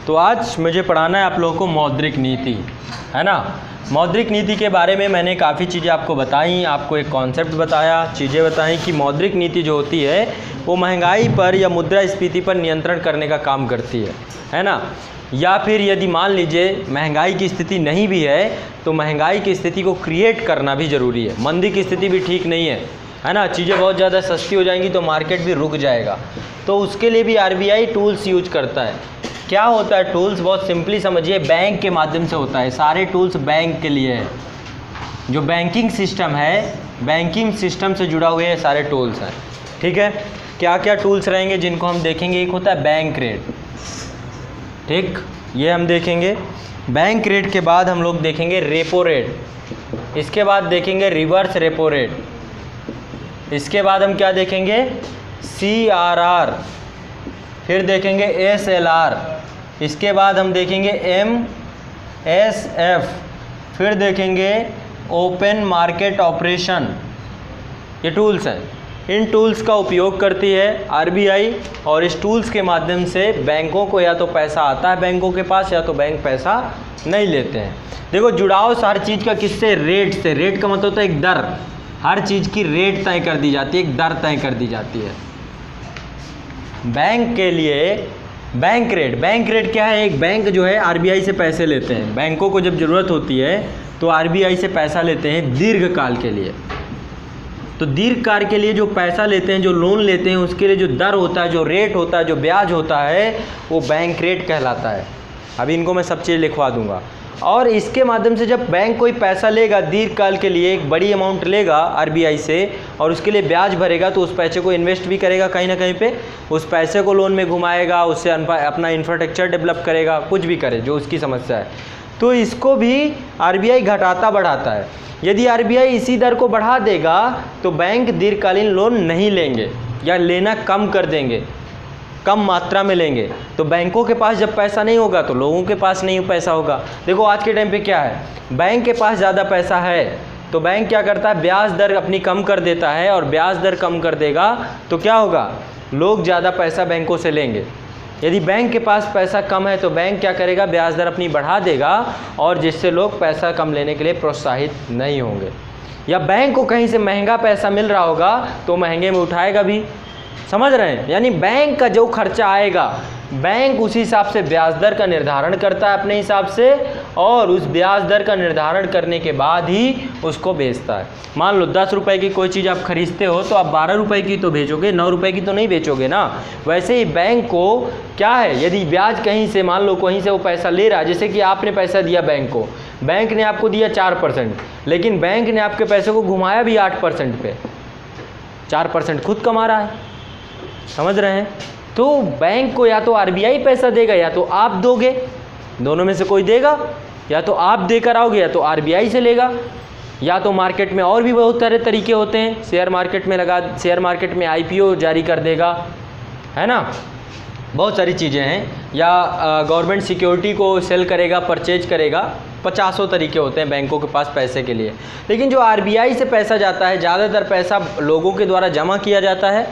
तो आज मुझे पढ़ाना है आप लोगों को मौद्रिक नीति, है ना। मौद्रिक नीति के बारे में मैंने काफ़ी चीज़ें आपको बताई, आपको एक कॉन्सेप्ट बताया, चीज़ें बताई कि मौद्रिक नीति जो होती है वो महंगाई पर या मुद्रास्फीति पर नियंत्रण करने का काम करती है ना। या फिर यदि मान लीजिए महंगाई की स्थिति नहीं भी है तो महंगाई की स्थिति को क्रिएट करना भी ज़रूरी है। मंदी की स्थिति भी ठीक नहीं है ना। चीज़ें बहुत ज़्यादा सस्ती हो जाएंगी तो मार्केट भी रुक जाएगा, तो उसके लिए भी आरबीआई टूल्स यूज करता है। क्या होता है टूल्स, बहुत सिंपली समझिए, बैंक के माध्यम से होता है। सारे टूल्स बैंक के लिए है। जो बैंकिंग सिस्टम है, बैंकिंग सिस्टम से जुड़ा हुए सारे टूल्स हैं, ठीक है। क्या क्या टूल्स रहेंगे जिनको हम देखेंगे, एक होता है बैंक रेट, ठीक, ये हम देखेंगे। बैंक रेट के बाद हम लोग देखेंगे रेपो रेट, इसके बाद देखेंगे रिवर्स रेपो रेट, इसके बाद हम क्या देखेंगे, CRR, फिर देखेंगे SLR, इसके बाद हम देखेंगे MSF, फिर देखेंगे ओपन मार्केट ऑपरेशन। ये टूल्स हैं, इन टूल्स का उपयोग करती है आरबीआई और इस टूल्स के माध्यम से बैंकों को या तो पैसा आता है बैंकों के पास या तो बैंक पैसा नहीं लेते हैं। देखो जुड़ाव हर चीज़ का किससे, रेट से। रेट का मतलब होता है एक दर, हर चीज़ की रेट तय कर दी जाती है, एक दर तय कर दी जाती है। बैंक के लिए बैंक रेट क्या है, एक बैंक जो है आरबीआई से पैसे लेते हैं। बैंकों को जब ज़रूरत होती है तो आरबीआई से पैसा लेते हैं दीर्घकाल के लिए। तो दीर्घकाल के लिए जो पैसा लेते हैं, जो लोन लेते हैं, उसके लिए जो दर होता है, जो रेट होता है, जो ब्याज होता है, वो बैंक रेट कहलाता है। अभी इनको मैं सब चीज़ लिखवा दूंगा। और इसके माध्यम से जब बैंक कोई पैसा लेगा दीर्घकाल के लिए, एक बड़ी अमाउंट लेगा आरबीआई से और उसके लिए ब्याज भरेगा, तो उस पैसे को इन्वेस्ट भी करेगा कहीं ना कहीं पे, उस पैसे को लोन में घुमाएगा, उससे अपना इंफ्रास्ट्रक्चर डेवलप करेगा, कुछ भी करे जो उसकी समस्या है। तो इसको भी आरबीआई घटाता बढ़ाता है। यदि आरबीआई इसी दर को बढ़ा देगा तो बैंक दीर्घकालीन लोन नहीं लेंगे या लेना कम कर देंगे, कम मात्रा में लेंगे। तो बैंकों के पास जब पैसा नहीं होगा तो लोगों के पास नहीं पैसा होगा। देखो आज के टाइम पे क्या है, बैंक के पास ज़्यादा पैसा है तो बैंक क्या करता है, ब्याज दर अपनी कम कर देता है, और ब्याज दर कम कर देगा तो क्या होगा, लोग ज़्यादा पैसा बैंकों से लेंगे। यदि बैंक के पास पैसा कम है तो बैंक क्या करेगा, ब्याज दर अपनी बढ़ा देगा, और जिससे लोग पैसा कम लेने के लिए प्रोत्साहित नहीं होंगे। या बैंक को कहीं से महंगा पैसा मिल रहा होगा तो महंगे में उठाएगा भी, समझ रहे हैं। यानी बैंक का जो खर्चा आएगा, बैंक उसी हिसाब से ब्याज दर का निर्धारण करता है अपने हिसाब से, और उस ब्याज दर का निर्धारण करने के बाद ही उसको बेचता है। मान लो 10 रुपए की कोई चीज़ आप खरीदते हो तो आप 12 रुपए की तो बेचोगे, 9 रुपए की तो नहीं बेचोगे ना। वैसे ही बैंक को क्या है, यदि ब्याज कहीं से, मान लो कहीं से वो पैसा ले रहा है, जैसे कि आपने पैसा दिया बैंक को, बैंक ने आपको दिया 4%, लेकिन बैंक ने आपके पैसे को घुमाया भी 8% पे, 4% खुद कमा रहा है, समझ रहे हैं। तो बैंक को या तो आरबीआई पैसा देगा या तो आप दोगे, दोनों में से कोई देगा, या तो आप देकर आओगे या तो आरबीआई से लेगा, या तो मार्केट में और भी बहुत सारे तरीके होते हैं, शेयर मार्केट में आईपीओ जारी कर देगा, है ना, बहुत सारी चीज़ें हैं, या गवर्नमेंट सिक्योरिटी को सेल करेगा, परचेज करेगा, 50 तरीके होते हैं बैंकों के पास पैसे के लिए। लेकिन जो आरबीआई से पैसा जाता है, ज़्यादातर पैसा लोगों के द्वारा जमा किया जाता है।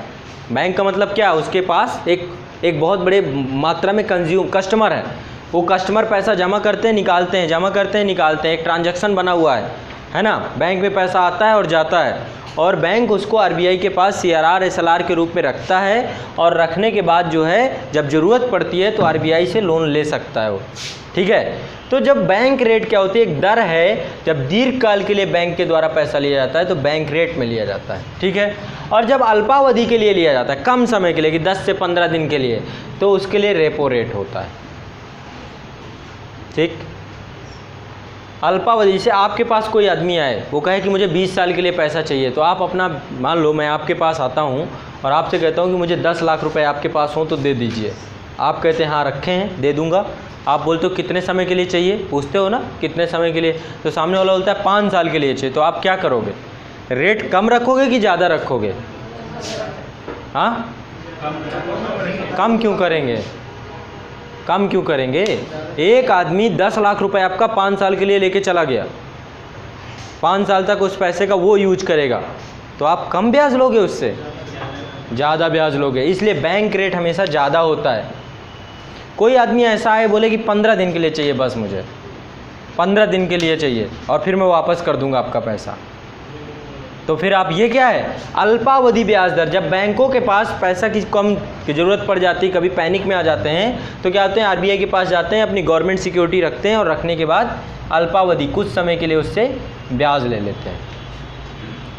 बैंक का मतलब क्या, उसके पास एक बहुत बड़े मात्रा में कस्टमर है, वो कस्टमर पैसा जमा करते हैं निकालते हैं, जमा करते हैं निकालते हैं, एक ट्रांजैक्शन बना हुआ है ना। बैंक में पैसा आता है और जाता है, और बैंक उसको आरबीआई के पास CRR SLR के रूप में रखता है, और रखने के बाद जो है जब ज़रूरत पड़ती है तो आरबीआई से लोन ले सकता है वो, ठीक है। तो जब बैंक रेट क्या होती है, एक दर है, जब दीर्घकाल के लिए बैंक के द्वारा पैसा लिया जाता है तो बैंक रेट में लिया जाता है, ठीक है। और जब अल्पावधि के लिए लिया जाता है, कम समय के लिए कि 10 से 15 दिन के लिए, तो उसके लिए रेपो रेट होता है, ठीक। अल्पावधि से आपके पास कोई आदमी आए, वो कहे कि मुझे 20 साल के लिए पैसा चाहिए, तो आप अपना, मान लो मैं आपके पास आता हूँ और आपसे कहता हूँ कि मुझे 10 लाख रुपए आपके पास हो तो दे दीजिए। आप कहते हैं हाँ रखे हैं, दे दूँगा। आप बोलते हो कितने समय के लिए चाहिए, पूछते हो ना कितने समय के लिए, तो सामने वाला बोलता है 5 साल के लिए चाहिए, तो आप क्या करोगे, रेट कम रखोगे कि ज़्यादा रखोगे? हाँ, कम क्यों करेंगे, कम क्यों करेंगे? एक आदमी 10 लाख रुपए आपका 5 साल के लिए लेके चला गया, 5 साल तक उस पैसे का वो यूज करेगा, तो आप कम ब्याज लोगे उससे, ज़्यादा ब्याज लोगे। इसलिए बैंक रेट हमेशा ज़्यादा होता है। कोई आदमी ऐसा है बोले कि 15 दिन के लिए चाहिए, बस मुझे 15 दिन के लिए चाहिए और फिर मैं वापस कर दूंगा आपका पैसा, तो फिर आप ये क्या है, अल्पावधि ब्याज दर। जब बैंकों के पास पैसा की कम की ज़रूरत पड़ जाती है, कभी पैनिक में आ जाते हैं, तो क्या होते हैं, आरबीआई के पास जाते हैं, अपनी गवर्नमेंट सिक्योरिटी रखते हैं और रखने के बाद अल्पावधि कुछ समय के लिए उससे ब्याज ले लेते हैं,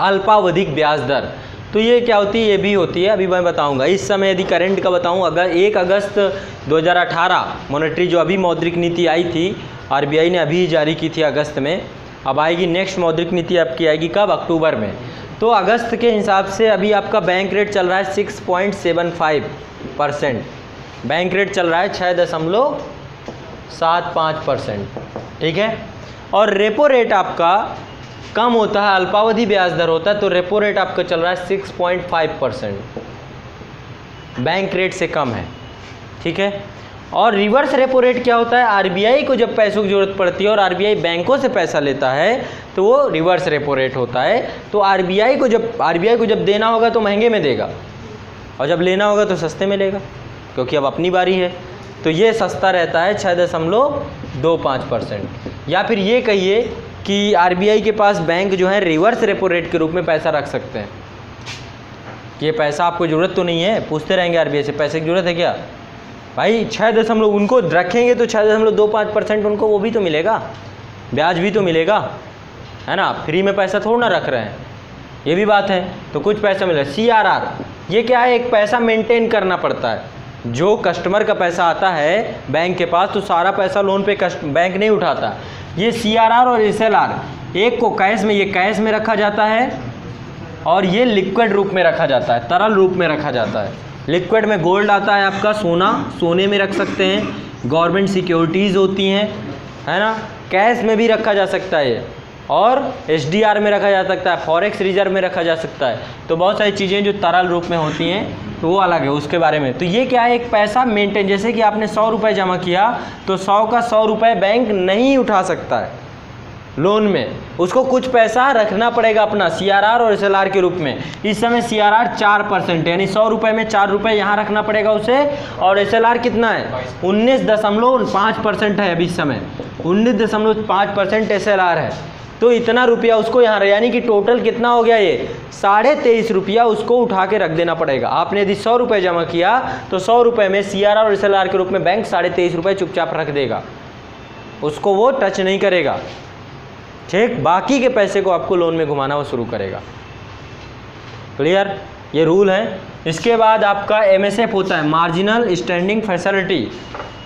अल्पावधिक ब्याज दर। तो ये क्या होती है, ये भी होती है, अभी मैं बताऊंगा। इस समय यदि करंट का बताऊं, अगर 1 अगस्त 2018 मॉनेटरी जो अभी मौद्रिक नीति आई थी, आरबीआई ने अभी जारी की थी अगस्त में, अब आएगी नेक्स्ट मौद्रिक नीति आपकी आएगी कब, अक्टूबर में। तो अगस्त के हिसाब से अभी आपका बैंक रेट चल रहा है 6.75%, बैंक रेट चल रहा है 6.75%, ठीक है। और रेपो रेट आपका कम होता है, अल्पावधि ब्याज दर होता है, तो रेपो रेट आपका चल रहा है 6.5%, बैंक रेट से कम है, ठीक है। और रिवर्स रेपो रेट क्या होता है, आरबीआई को जब पैसों की ज़रूरत पड़ती है और आरबीआई बैंकों से पैसा लेता है तो वो रिवर्स रेपो रेट होता है। तो आरबीआई को जब देना होगा तो महंगे में देगा और जब लेना होगा तो सस्ते में लेगा, क्योंकि अब अपनी बारी है। तो ये सस्ता रहता है 6.25%। या फिर ये कहिए कि आरबीआई के पास बैंक जो है रिवर्स रेपो रेट के रूप में पैसा रख सकते हैं। ये पैसा आपको ज़रूरत तो नहीं है, पूछते रहेंगे आरबीआई से पैसे की ज़रूरत है क्या भाई, 6 उनको रखेंगे तो 6.25% उनको वो भी तो मिलेगा, ब्याज भी तो मिलेगा, है ना, फ्री में पैसा थोड़ा ना रख रहे हैं, ये भी बात है। तो कुछ पैसा मिलेगा। CRR ये क्या है, एक पैसा मेंटेन करना पड़ता है। जो कस्टमर का पैसा आता है बैंक के पास तो सारा पैसा लोन पे बैंक नहीं उठाता। ये CRR और SLR, एक को कैश में, ये कैश में रखा जाता है और ये लिक्विड रूप में रखा जाता है, तरल रूप में रखा जाता है। लिक्विड में गोल्ड आता है आपका, सोने में रख सकते हैं, गवर्नमेंट सिक्योरिटीज़ होती हैं, है ना, कैश में भी रखा जा सकता है और SDR में रखा जा सकता है, फॉरेक्स रिजर्व में रखा जा सकता है। तो बहुत सारी चीज़ें जो तरल रूप में होती हैं तो वो अलग है, उसके बारे में। तो ये क्या है, एक पैसा मेंटेन, जैसे कि आपने 100 रुपये जमा किया तो 100 का 100 रुपये बैंक नहीं उठा सकता है लोन में, उसको कुछ पैसा रखना पड़ेगा अपना CRR और SLR के रूप में। इस समय CRR 4% है, यानी 100 रुपये में 4 रुपये यहाँ रखना पड़ेगा उसे, और SLR कितना है, 19.5% है अभी इस समय, 19.5% SLR है। तो इतना रुपया उसको यहाँ, यानी कि टोटल कितना हो गया, ये 23.5 रुपया उसको उठा के रख देना पड़ेगा। आपने यदि 100 रुपये जमा किया तो 100 रुपये में CRR और SLR के रूप में बैंक 23.5 रुपये चुपचाप रख देगा, उसको वो टच नहीं करेगा, ठीक। बाकी के पैसे को आपको लोन में घुमाना वो शुरू करेगा। क्लियर, ये रूल है। इसके बाद आपका MSF होता है, मार्जिनल स्टैंडिंग फैसिलिटी।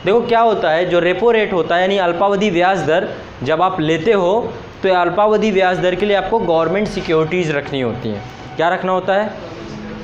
देखो क्या होता है, जो रेपो रेट होता है यानी अल्पावधि ब्याज दर, जब आप लेते हो तो अल्पावधि ब्याज दर के लिए आपको गवर्नमेंट सिक्योरिटीज़ रखनी होती हैं। क्या रखना होता है,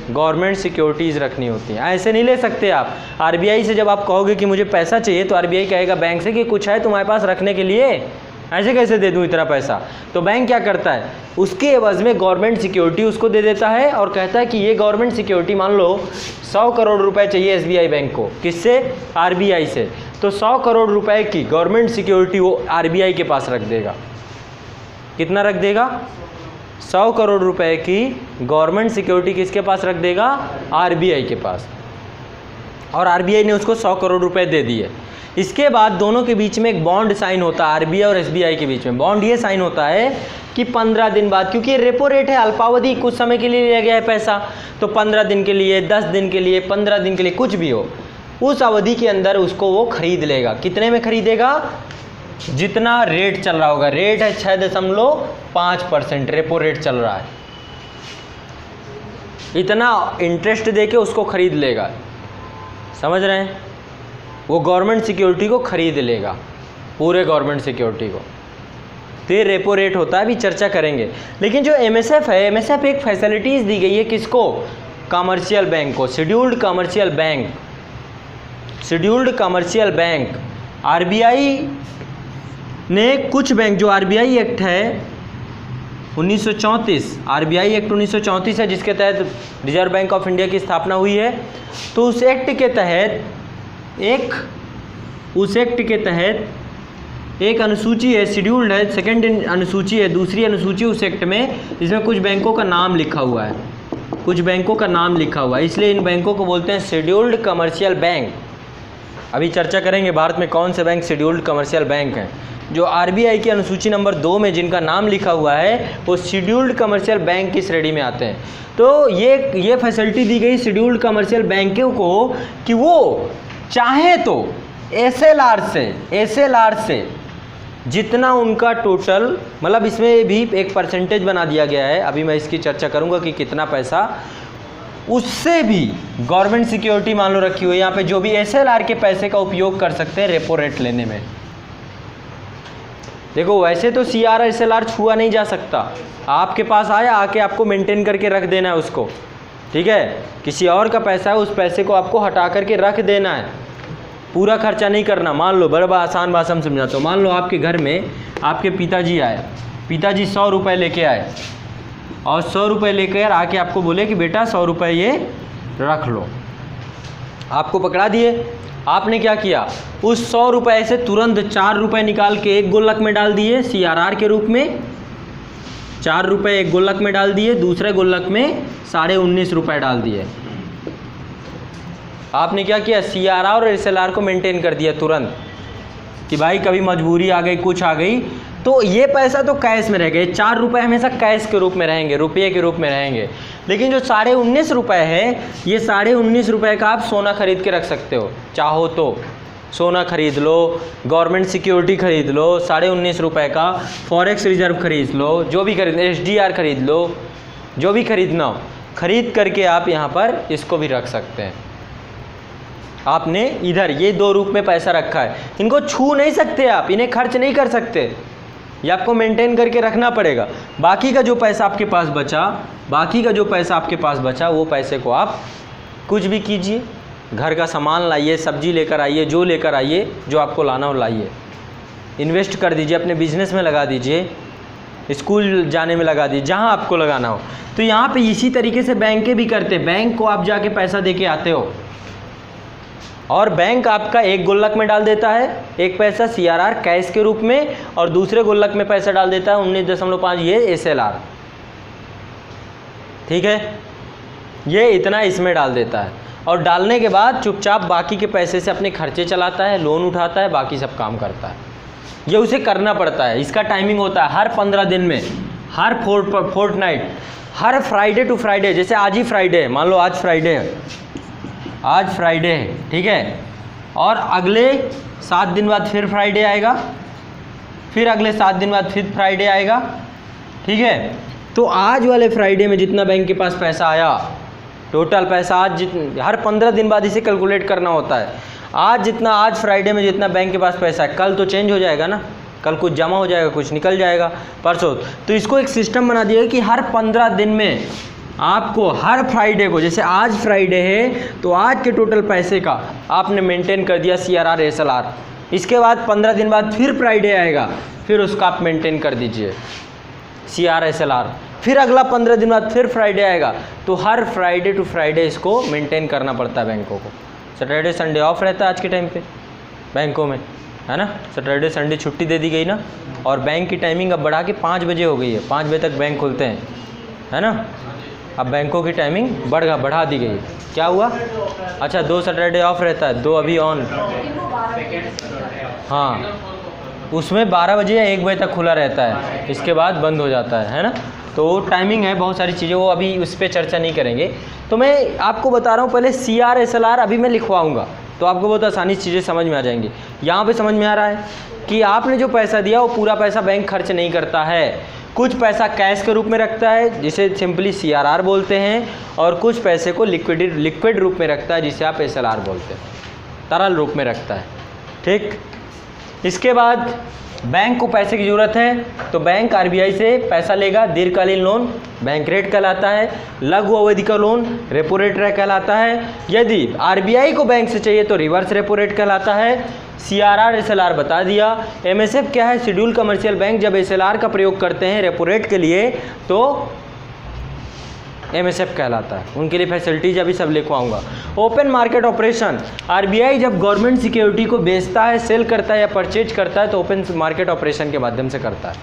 गवर्नमेंट सिक्योरिटीज़ रखनी होती हैं। ऐसे नहीं ले सकते आप। आरबीआई से जब आप कहोगे कि मुझे पैसा चाहिए तो आरबीआई कहेगा बैंक से कि कुछ है तुम्हारे पास रखने के लिए, ऐसे कैसे दे दूँ इतना पैसा। तो बैंक क्या करता है, उसके एवज में गवर्नमेंट सिक्योरिटी उसको दे देता है और कहता है कि ये गवर्नमेंट सिक्योरिटी, मान लो 100 करोड़ रुपए चाहिए SBI बैंक को, किससे, आरबीआई से, तो 100 करोड़ रुपए की गवर्नमेंट सिक्योरिटी वो आरबीआई के पास रख देगा। कितना रख देगा, 100 करोड़ रुपए की गवर्नमेंट सिक्योरिटी किसके पास रख देगा, आरबीआई के पास, और आरबीआई ने उसको 100 करोड़ रुपए दे दिए। इसके बाद दोनों के बीच में एक बॉन्ड साइन होता है, आरबीआई और एसबीआई के बीच में बॉन्ड ये साइन होता है कि 15 दिन बाद, क्योंकि रेपो रेट है, अल्पावधि, कुछ समय के लिए लिया गया है पैसा, तो 15 दिन के लिए, 10 दिन के लिए, 15 दिन के लिए, कुछ भी हो, उस अवधि के अंदर उसको वो खरीद लेगा। कितने में खरीदेगा, जितना रेट चल रहा होगा। रेट है 6.5%, रेपो रेट चल रहा है, इतना इंटरेस्ट देके उसको खरीद लेगा। समझ रहे हैं, वो गवर्नमेंट सिक्योरिटी को खरीद लेगा, पूरे गवर्नमेंट सिक्योरिटी को। तो ये रेपो रेट होता है, अभी चर्चा करेंगे। लेकिन जो एमएसएफ है, एमएसएफ एक फैसिलिटीज़ दी गई है किसको, कमर्शियल बैंक को, scheduled commercial bank, scheduled commercial bank. RBI ने कुछ बैंक, जो आरबीआई एक्ट है 1934, आरबीआई एक्ट 1934 है जिसके तहत रिजर्व बैंक ऑफ इंडिया की स्थापना हुई है। तो उस एक्ट के तहत एक अनुसूची है, शेड्यूल्ड है, सेकंड अनुसूची है, दूसरी अनुसूची उस एक्ट में, जिसमें कुछ बैंकों का नाम लिखा हुआ है, कुछ बैंकों का नाम लिखा हुआ है, इसलिए इन बैंकों को बोलते हैं शेड्यूल्ड कमर्शियल बैंक। अभी चर्चा करेंगे भारत में कौन से बैंक शेड्यूल्ड कमर्शियल बैंक हैं। जो आरबीआई की अनुसूची नंबर 2 में जिनका नाम लिखा हुआ है वो शेड्यूल्ड कमर्शियल बैंक की श्रेणी में आते हैं। तो ये फैसिलिटी दी गई शेड्यूल्ड कमर्शियल बैंकों को कि वो चाहे तो एसएलआर से जितना उनका टोटल, मतलब इसमें भी एक परसेंटेज बना दिया गया है, अभी मैं इसकी चर्चा करूंगा कि कितना पैसा, उससे भी गवर्नमेंट सिक्योरिटी मान लो रखी हुई है यहाँ पे, जो भी एसएलआर के पैसे का उपयोग कर सकते हैं रेपो रेट लेने में। देखो वैसे तो सीआर एसएलआर छुआ नहीं जा सकता, आपके पास आया आके आपको मेंटेन करके रख देना है उसको, ठीक है। किसी और का पैसा है, उस पैसे को आपको हटा करके रख देना है, पूरा खर्चा नहीं करना। मान लो बड़ा आसान भाषा में समझाता हूँ, मान लो आपके घर में आपके पिताजी आए, पिताजी 100 रुपये लेके आए और 100 रुपये लेकर आके आपको बोले कि बेटा 100 रुपये ये रख लो, आपको पकड़ा दिए। आपने क्या किया, उस 100 रुपये से तुरंत 4 रुपये निकाल के एक गुल्लक में डाल दिए सीआरआर के रूप में, 4 रुपये एक गुल्लक में डाल दिए, दूसरे गुल्लक में 19.5 रुपये डाल दिए। आपने क्या किया, सीआरआर और एसएलआर को मेंटेन कर दिया तुरंत कि भाई कभी मजबूरी आ गई, कुछ आ गई तो ये पैसा तो कैश में रह गए। 4 रुपये हमेशा कैश के रूप में रहेंगे, रुपये के रूप में रहेंगे। लेकिन जो 19.5 रुपये है, ये 19.5 रुपये का आप सोना खरीद के रख सकते हो, चाहो तो सोना खरीद लो, गवर्नमेंट सिक्योरिटी खरीद लो, 19.5 रुपये का फॉरेक्स रिजर्व खरीद लो, जो भी खरीद, एसडीआर खरीद लो, जो भी खरीदना हो खरीद करके आप यहाँ पर इसको भी रख सकते हैं। आपने इधर ये 2 रूप में पैसा रखा है, इनको छू नहीं सकते आप, इन्हें खर्च नहीं कर सकते, ये आपको मेंटेन करके रखना पड़ेगा। बाकी का जो पैसा आपके पास बचा, वो पैसे को आप कुछ भी कीजिए, घर का सामान लाइए, सब्जी लेकर आइए, जो लेकर आइए, जो आपको लाना हो लाइए, इन्वेस्ट कर दीजिए, अपने बिजनेस में लगा दीजिए, स्कूल जाने में लगा दीजिए, जहाँ आपको लगाना हो। तो यहाँ पे इसी तरीके से बैंकें भी करते हैं, बैंक को आप जाके पैसा दे के आते हो और बैंक आपका एक गुल्लक में डाल देता है एक पैसा सीआरआर कैश के रूप में, और दूसरे गुल्लक में पैसा डाल देता है 19.5 ये एसएलआर, ठीक है। ये इतना इसमें डाल देता है और डालने के बाद चुपचाप बाकी के पैसे से अपने खर्चे चलाता है, लोन उठाता है, बाकी सब काम करता है। ये उसे करना पड़ता है, इसका टाइमिंग होता है हर 15 दिन में, हर फोर्टनाइट, हर फ्राइडे टू फ्राइडे। जैसे आज ही फ्राइडे है, मान लो आज फ्राइडे है, ठीक है, और अगले 7 दिन बाद फिर फ्राइडे आएगा, फिर अगले 7 दिन बाद फिर फ्राइडे आएगा, ठीक है। तो आज वाले फ्राइडे में जितना बैंक के पास पैसा आया, टोटल पैसा आज हर 15 दिन बाद इसे कैलकुलेट करना होता है। आज फ्राइडे में जितना बैंक के पास पैसा है, कल तो चेंज हो जाएगा ना, कल कुछ जमा हो जाएगा, कुछ निकल जाएगा परसों। तो इसको एक सिस्टम बना दिया कि हर 15 दिन में आपको हर फ्राइडे को, जैसे आज फ्राइडे है तो आज के टोटल पैसे का आपने मेंटेन कर दिया सीआरआर एसएलआर। इसके बाद 15 दिन बाद फिर फ्राइडे आएगा, फिर उसका आप मेंटेन कर दीजिए सीआर एसएलआर। फिर अगला 15 दिन बाद फिर फ्राइडे आएगा, तो हर फ्राइडे टू फ्राइडे इसको मेंटेन करना पड़ता है बैंकों को। सैटरडे संडे ऑफ रहता है आज के टाइम पे बैंकों में, है ना, सैटरडे संडे छुट्टी दे दी गई ना, और बैंक की टाइमिंग अब बढ़ा के 5 बजे हो गई है, 5 बजे तक बैंक खुलते हैं, है ना। अब बैंकों की टाइमिंग बढ़ा दी गई। क्या हुआ, अच्छा 2 सैटरडे ऑफ रहता है, 2 अभी ऑन, हाँ, उसमें 12 बजे या 1 बजे तक खुला रहता है, इसके बाद बंद हो जाता है ना। तो टाइमिंग है, बहुत सारी चीज़ें, वो अभी उस पर चर्चा नहीं करेंगे। तो मैं आपको बता रहा हूँ, पहले सीआर एसएलआर अभी मैं लिखवाऊँगा तो आपको बहुत आसानी से चीज़ें समझ में आ जाएंगी। यहाँ पे समझ में आ रहा है कि आपने जो पैसा दिया वो पूरा पैसा बैंक खर्च नहीं करता है, कुछ पैसा कैश के रूप में रखता है जिसे सिंपली सीआरआर बोलते हैं, और कुछ पैसे को लिक्विड रूप में रखता है जिसे आप एसएलआर बोलते हैं, तरल रूप में रखता है, ठीक। इसके बाद बैंक को पैसे की ज़रूरत है तो बैंक आरबीआई से पैसा लेगा, दीर्घकालीन लोन बैंक रेट कहलाता है, लघु अवधि का लोन रेपो रेट कहलाता है, यदि आरबीआई को बैंक से चाहिए तो रिवर्स रेपो रेट कहलाता है। सीआरआर एसएलआर बता दिया। एमएसएफ क्या है, शेड्यूल कमर्शियल बैंक जब एसएलआर का प्रयोग करते हैं रेपो रेट के लिए तो एमएसएफ कहलाता है, उनके लिए फैसिलिटीज अभी सब लिखवाऊंगा। ओपन मार्केट ऑपरेशन, आरबीआई जब गवर्नमेंट सिक्योरिटी को बेचता है, सेल करता है या परचेज करता है तो ओपन मार्केट ऑपरेशन के माध्यम से करता है,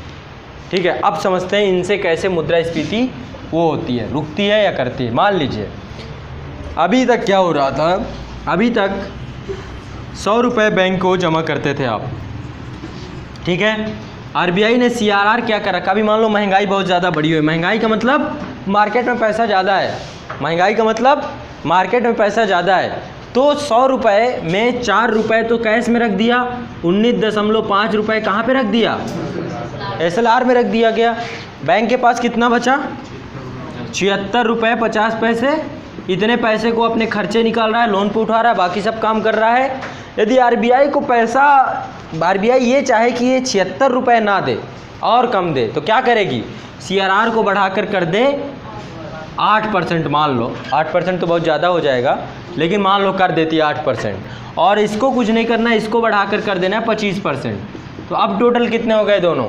ठीक है। अब समझते हैं इनसे कैसे मुद्रास्फीति वो होती है, रुकती है या करती है। मान लीजिए अभी तक क्या हो रहा था, अभी तक 100 रुपये बैंक को जमा करते थे आप, ठीक है। आरबीआई ने सीआरआर क्या कर रखा, अभी मान लो महंगाई बहुत ज़्यादा बढ़ी हुई है, महंगाई का मतलब मार्केट में पैसा ज़्यादा है, महंगाई का मतलब मार्केट में पैसा ज़्यादा है, तो 100 रुपये में 4 रुपये तो कैश में रख दिया, 19.5 रुपये कहाँ पे रख दिया, एसएलआर में रख दिया गया। बैंक के पास कितना बचा, 76 रुपये 50 पैसे। इतने पैसे को अपने खर्चे निकाल रहा है, लोन पे उठा रहा है, बाकी सब काम कर रहा है। यदि आरबीआई को पैसा, आरबीआई ये चाहे कि ये 76 रुपये ना दे और कम दे, तो क्या करेगी, सीआरआर को बढ़ाकर कर दे 8%। मान लो 8% तो बहुत ज़्यादा हो जाएगा, लेकिन मान लो कर देती है 8%, और इसको कुछ नहीं करना है, इसको बढ़ाकर कर देना है 25%। तो अब टोटल कितने हो गए दोनों,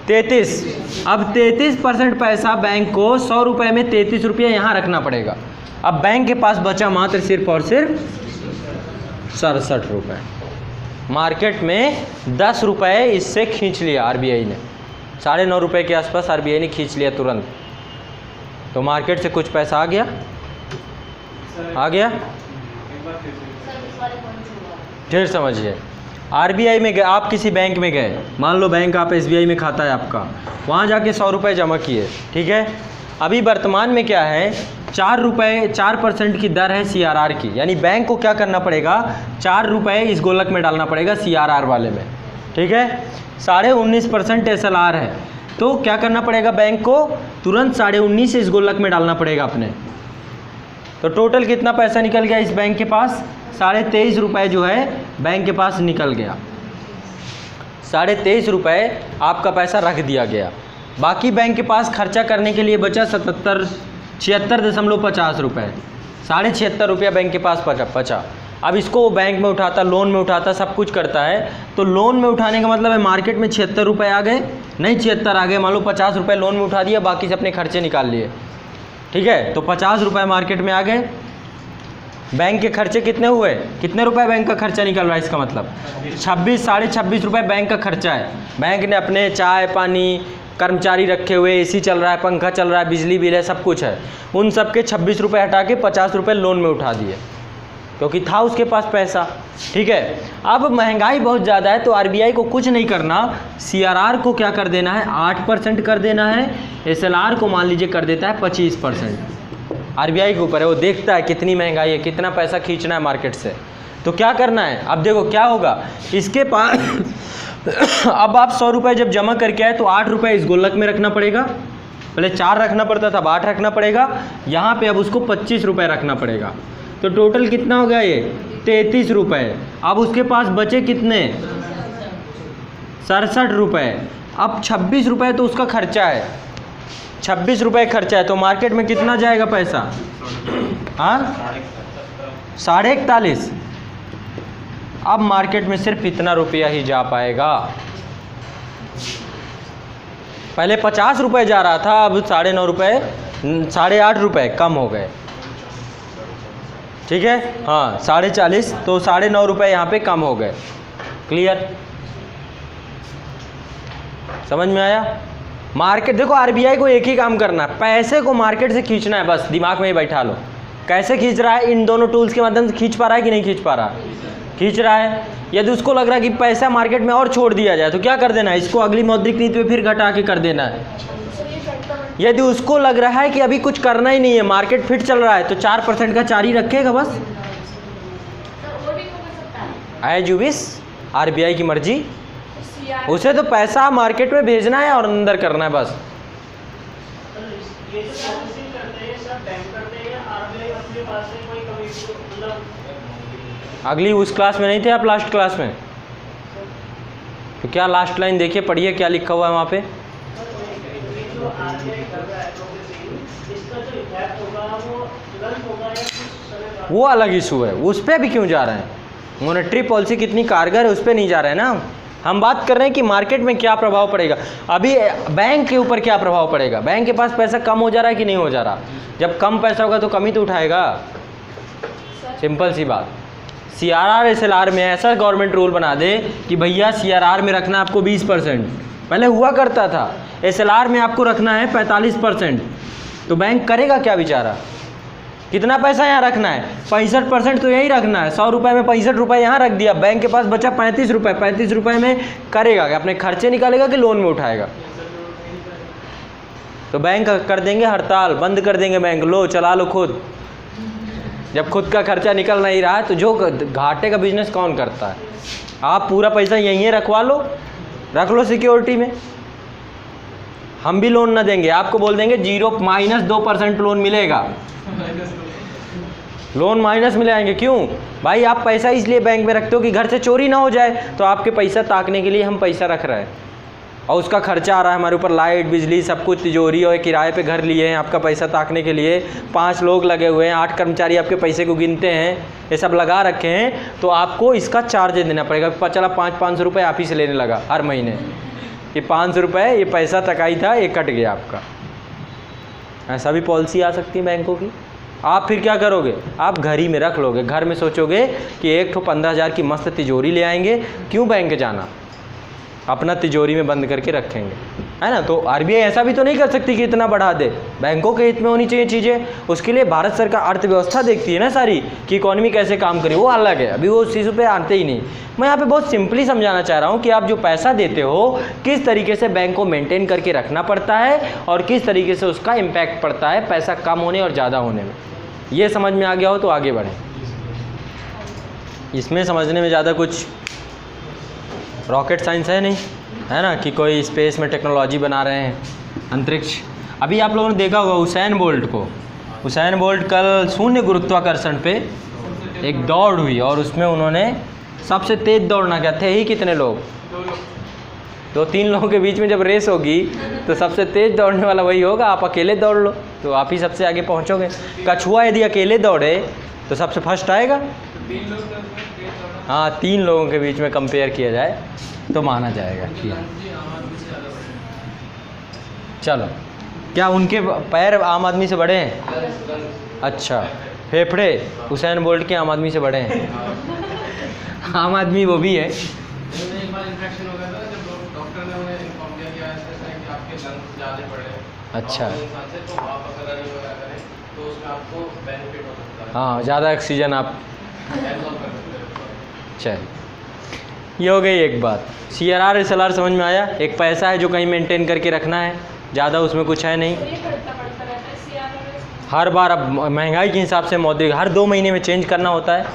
33। अब 33% पैसा बैंक को 100 रुपये में 33 रुपये यहाँ रखना पड़ेगा। अब बैंक के पास बचा मात्र सिर्फ और सिर्फ 67 रुपये। मार्केट में 10 रुपये इससे खींच लिया आरबीआई ने, 9.5 रुपये के आसपास आरबीआई ने खींच लिया तुरंत। तो मार्केट से कुछ पैसा आ गया, आ गया, फिर समझिए। आरबीआई में गए, आप किसी बैंक में गए, मान लो बैंक आप एसबीआई में खाता है आपका, वहाँ जाके 100 रुपये जमा किए, ठीक है। अभी वर्तमान में क्या है, 4 रुपये 4% की दर है सीआरआर की, यानी बैंक को क्या करना पड़ेगा, 4 रुपये इस गोलक में डालना पड़ेगा सीआरआर वाले में, ठीक है। 19.5% एसएलआर है, तो क्या करना पड़ेगा बैंक को, तुरंत 19.5 इस गोलक में डालना पड़ेगा अपने। तो टोटल कितना पैसा निकल गया इस बैंक के पास, 23.5 रुपये जो है बैंक के पास निकल गया। 23.5 रुपये आपका पैसा रख दिया गया। बाकी बैंक के पास खर्चा करने के लिए बचा 76.50 रुपये, 76.5 रुपया बैंक के पास बचा। अब इसको वो बैंक में उठाता, लोन में उठाता, सब कुछ करता है। तो लोन में उठाने का मतलब है मार्केट में 76 रुपये आ गए, नहीं 76 आ गए, मान लो 50 रुपये लोन में उठा दिया, बाकी से अपने खर्चे निकाल लिए, ठीक है। तो 50 रुपये मार्केट में आ गए। बैंक के खर्चे कितने हुए, कितने रुपए बैंक का खर्चा निकल रहा है, इसका मतलब 26 रुपये बैंक का खर्चा है। बैंक ने अपने चाय पानी, कर्मचारी रखे हुए, एसी चल रहा है, पंखा चल रहा है, बिजली बिल है, सब कुछ है, उन सब के 26 रुपये हटा के 50 रुपये लोन में उठा दिए, क्योंकि था उसके पास पैसा, ठीक है। अब महंगाई बहुत ज़्यादा है, तो आरबीआई को कुछ नहीं करना, सीआरआर को क्या कर देना है, 8% कर देना है, एसएलआर को मान लीजिए कर देता है 25%। आरबीआई के ऊपर है, वो देखता है कितनी महंगाई है, कितना पैसा खींचना है मार्केट से, तो क्या करना है। अब देखो क्या होगा, इसके पास अब आप 100 रुपये जब जमा करके आए तो 8 रुपये इस गोलक में रखना पड़ेगा, पहले 4 रखना पड़ता था, अब 8 रखना पड़ेगा, यहाँ पे अब उसको 25 रुपये रखना पड़ेगा। तो टोटल कितना हो गया ये, 33 रुपये। अब उसके पास बचे कितने, 67 रुपये। अब 26 रुपये तो उसका खर्चा है, 26 रुपये खर्चा है, तो मार्केट में कितना जाएगा पैसा, हाँ 41.5। अब मार्केट में सिर्फ इतना रुपया ही जा पाएगा। पहले 50 रुपये जा रहा था, अब 9.5 रुपये, 8.5 रुपये कम हो गए, ठीक है, हाँ 40.5, तो 9.5 रुपये यहाँ पे कम हो गए। क्लियर, समझ में आया। मार्केट देखो, आरबीआई को एक ही काम करना है, पैसे को मार्केट से खींचना है, बस दिमाग में ही बैठा लो। कैसे खींच रहा है, इन दोनों टूल्स के माध्यम से खींच पा रहा है कि नहीं खींच पा रहा, खींच रहा है। यदि उसको लग रहा है कि पैसा मार्केट में और छोड़ दिया जाए, तो क्या कर देना है, इसको अगली मौद्रिक नीति में फिर घटा के कर देना है। यदि उसको लग रहा है कि अभी कुछ करना ही नहीं है, मार्केट फिट चल रहा है, तो 4% का 4 ही रखेगा बस, एज यू विश, आरबीआई की मर्जी। उसे तो पैसा मार्केट में भेजना है और अंदर करना है बस। अगली उस क्लास में नहीं थे आप, लास्ट क्लास में, तो क्या लास्ट लाइन देखिए, पढ़िए क्या लिखा हुआ है वहाँ पे। वो अलग इशू है, उस पर भी क्यों जा रहे हैं, मॉनेटरी पॉलिसी कितनी कारगर है उस पर नहीं जा रहे हैं ना। हम बात कर रहे हैं कि मार्केट में क्या प्रभाव पड़ेगा, अभी बैंक के ऊपर क्या प्रभाव पड़ेगा। बैंक के पास पैसा कम हो जा रहा है कि नहीं हो जा रहा, जब कम पैसा होगा तो कम ही तो उठाएगा, सिंपल सी बात। सीआरआर एसएलआर में ऐसा गवर्नमेंट रूल बना दे कि भैया सीआरआर में रखना आपको 20%, पहले हुआ करता था, एसएलआर में आपको रखना है 45%, तो बैंक करेगा क्या बेचारा, कितना पैसा यहाँ रखना है? 65% तो यहीं रखना है। 100 रुपये में 65 रुपये यहाँ रख दिया, बैंक के पास बचा 35 रुपये। 35 रुपये में करेगा क्या? अपने खर्चे निकालेगा कि लोन में उठाएगा? तो बैंक कर देंगे हड़ताल, बंद कर देंगे बैंक, लो चला लो खुद। जब खुद का खर्चा निकल नहीं रहा है तो जो घाटे का बिजनेस कौन करता है? आप पूरा पैसा यहीं रखवा लो, रख लो सिक्योरिटी में। हम भी लोन ना देंगे, आपको बोल देंगे 0-2% लोन मिलेगा। लोन माइनस में ले आएंगे। क्यों भाई? आप पैसा इसलिए बैंक में रखते हो कि घर से चोरी ना हो जाए, तो आपके पैसा ताकने के लिए हम पैसा रख रहे हैं, और उसका खर्चा आ रहा है हमारे ऊपर, लाइट बिजली सब कुछ, तिजोरी और किराए पे घर लिए हैं आपका पैसा ताकने के लिए। 5 लोग लगे हुए हैं, 8 कर्मचारी आपके पैसे को गिनते हैं, ये सब लगा रखे हैं, तो आपको इसका चार्ज देना पड़ेगा। पता चला 500 रुपये आप ही से लेने लगा हर महीने, ये 500 रुपये ये पैसा तकाई था, ये कट गया आपका। ऐसा भी पॉलिसी आ सकती है बैंकों की। आप फिर क्या करोगे? आप घर ही में रख लोगे, घर में सोचोगे कि एक ठो 15,000 की मस्त तिजोरी ले आएंगे, क्यों बैंक जाना, अपना तिजोरी में बंद करके रखेंगे, है ना। तो आरबीआई ऐसा भी तो नहीं कर सकती कि इतना बढ़ा दे। बैंकों के हित में होनी चाहिए चीज़ें, उसके लिए भारत सरकार अर्थव्यवस्था देखती है ना सारी, कि इकोनॉमी कैसे काम करे, वो अलग है। अभी वो उस चीज़ पे आते ही नहीं। मैं यहाँ पे बहुत सिंपली समझाना चाह रहा हूँ कि आप जो पैसा देते हो, किस तरीके से बैंक को मेंटेन करके रखना पड़ता है और किस तरीके से उसका इम्पैक्ट पड़ता है पैसा कम होने और ज़्यादा होने में। ये समझ में आ गया हो तो आगे बढ़ें। इसमें समझने में ज़्यादा कुछ रॉकेट साइंस है नहीं, है ना, कि कोई स्पेस में टेक्नोलॉजी बना रहे हैं, अंतरिक्ष। अभी आप लोगों ने देखा होगा हुसैन बोल्ट को। हुसैन बोल्ट कल शून्य गुरुत्वाकर्षण पे एक दौड़ हुई और उसमें उन्होंने सबसे तेज़ दौड़ना क्या, थे ही कितने लोग? 2-3 लोगों के बीच में जब रेस होगी तो सबसे तेज़ दौड़ने वाला वही होगा। आप अकेले दौड़ लो तो आप ही सबसे आगे पहुंचोगे। कछुआ यदि अकेले दौड़े तो सबसे फर्स्ट आएगा। हाँ, 3 लोगों के बीच में कंपेयर किया जाए तो माना जाएगा। चलो, क्या उनके पैर आम आदमी से बड़े हैं? अच्छा, फेफड़े हुसैन बोल्ट के आम आदमी से बड़े हैं। आम आदमी वो भी है। अच्छा, हाँ, ज़्यादा ऑक्सीजन आप। चल, ये हो गई एक बात। CRR SLR समझ में आया। एक पैसा है जो कहीं मेंटेन करके रखना है, ज़्यादा उसमें कुछ है नहीं। हर बार अब महंगाई के हिसाब से मौद्रिक हर 2 महीने में चेंज करना होता है,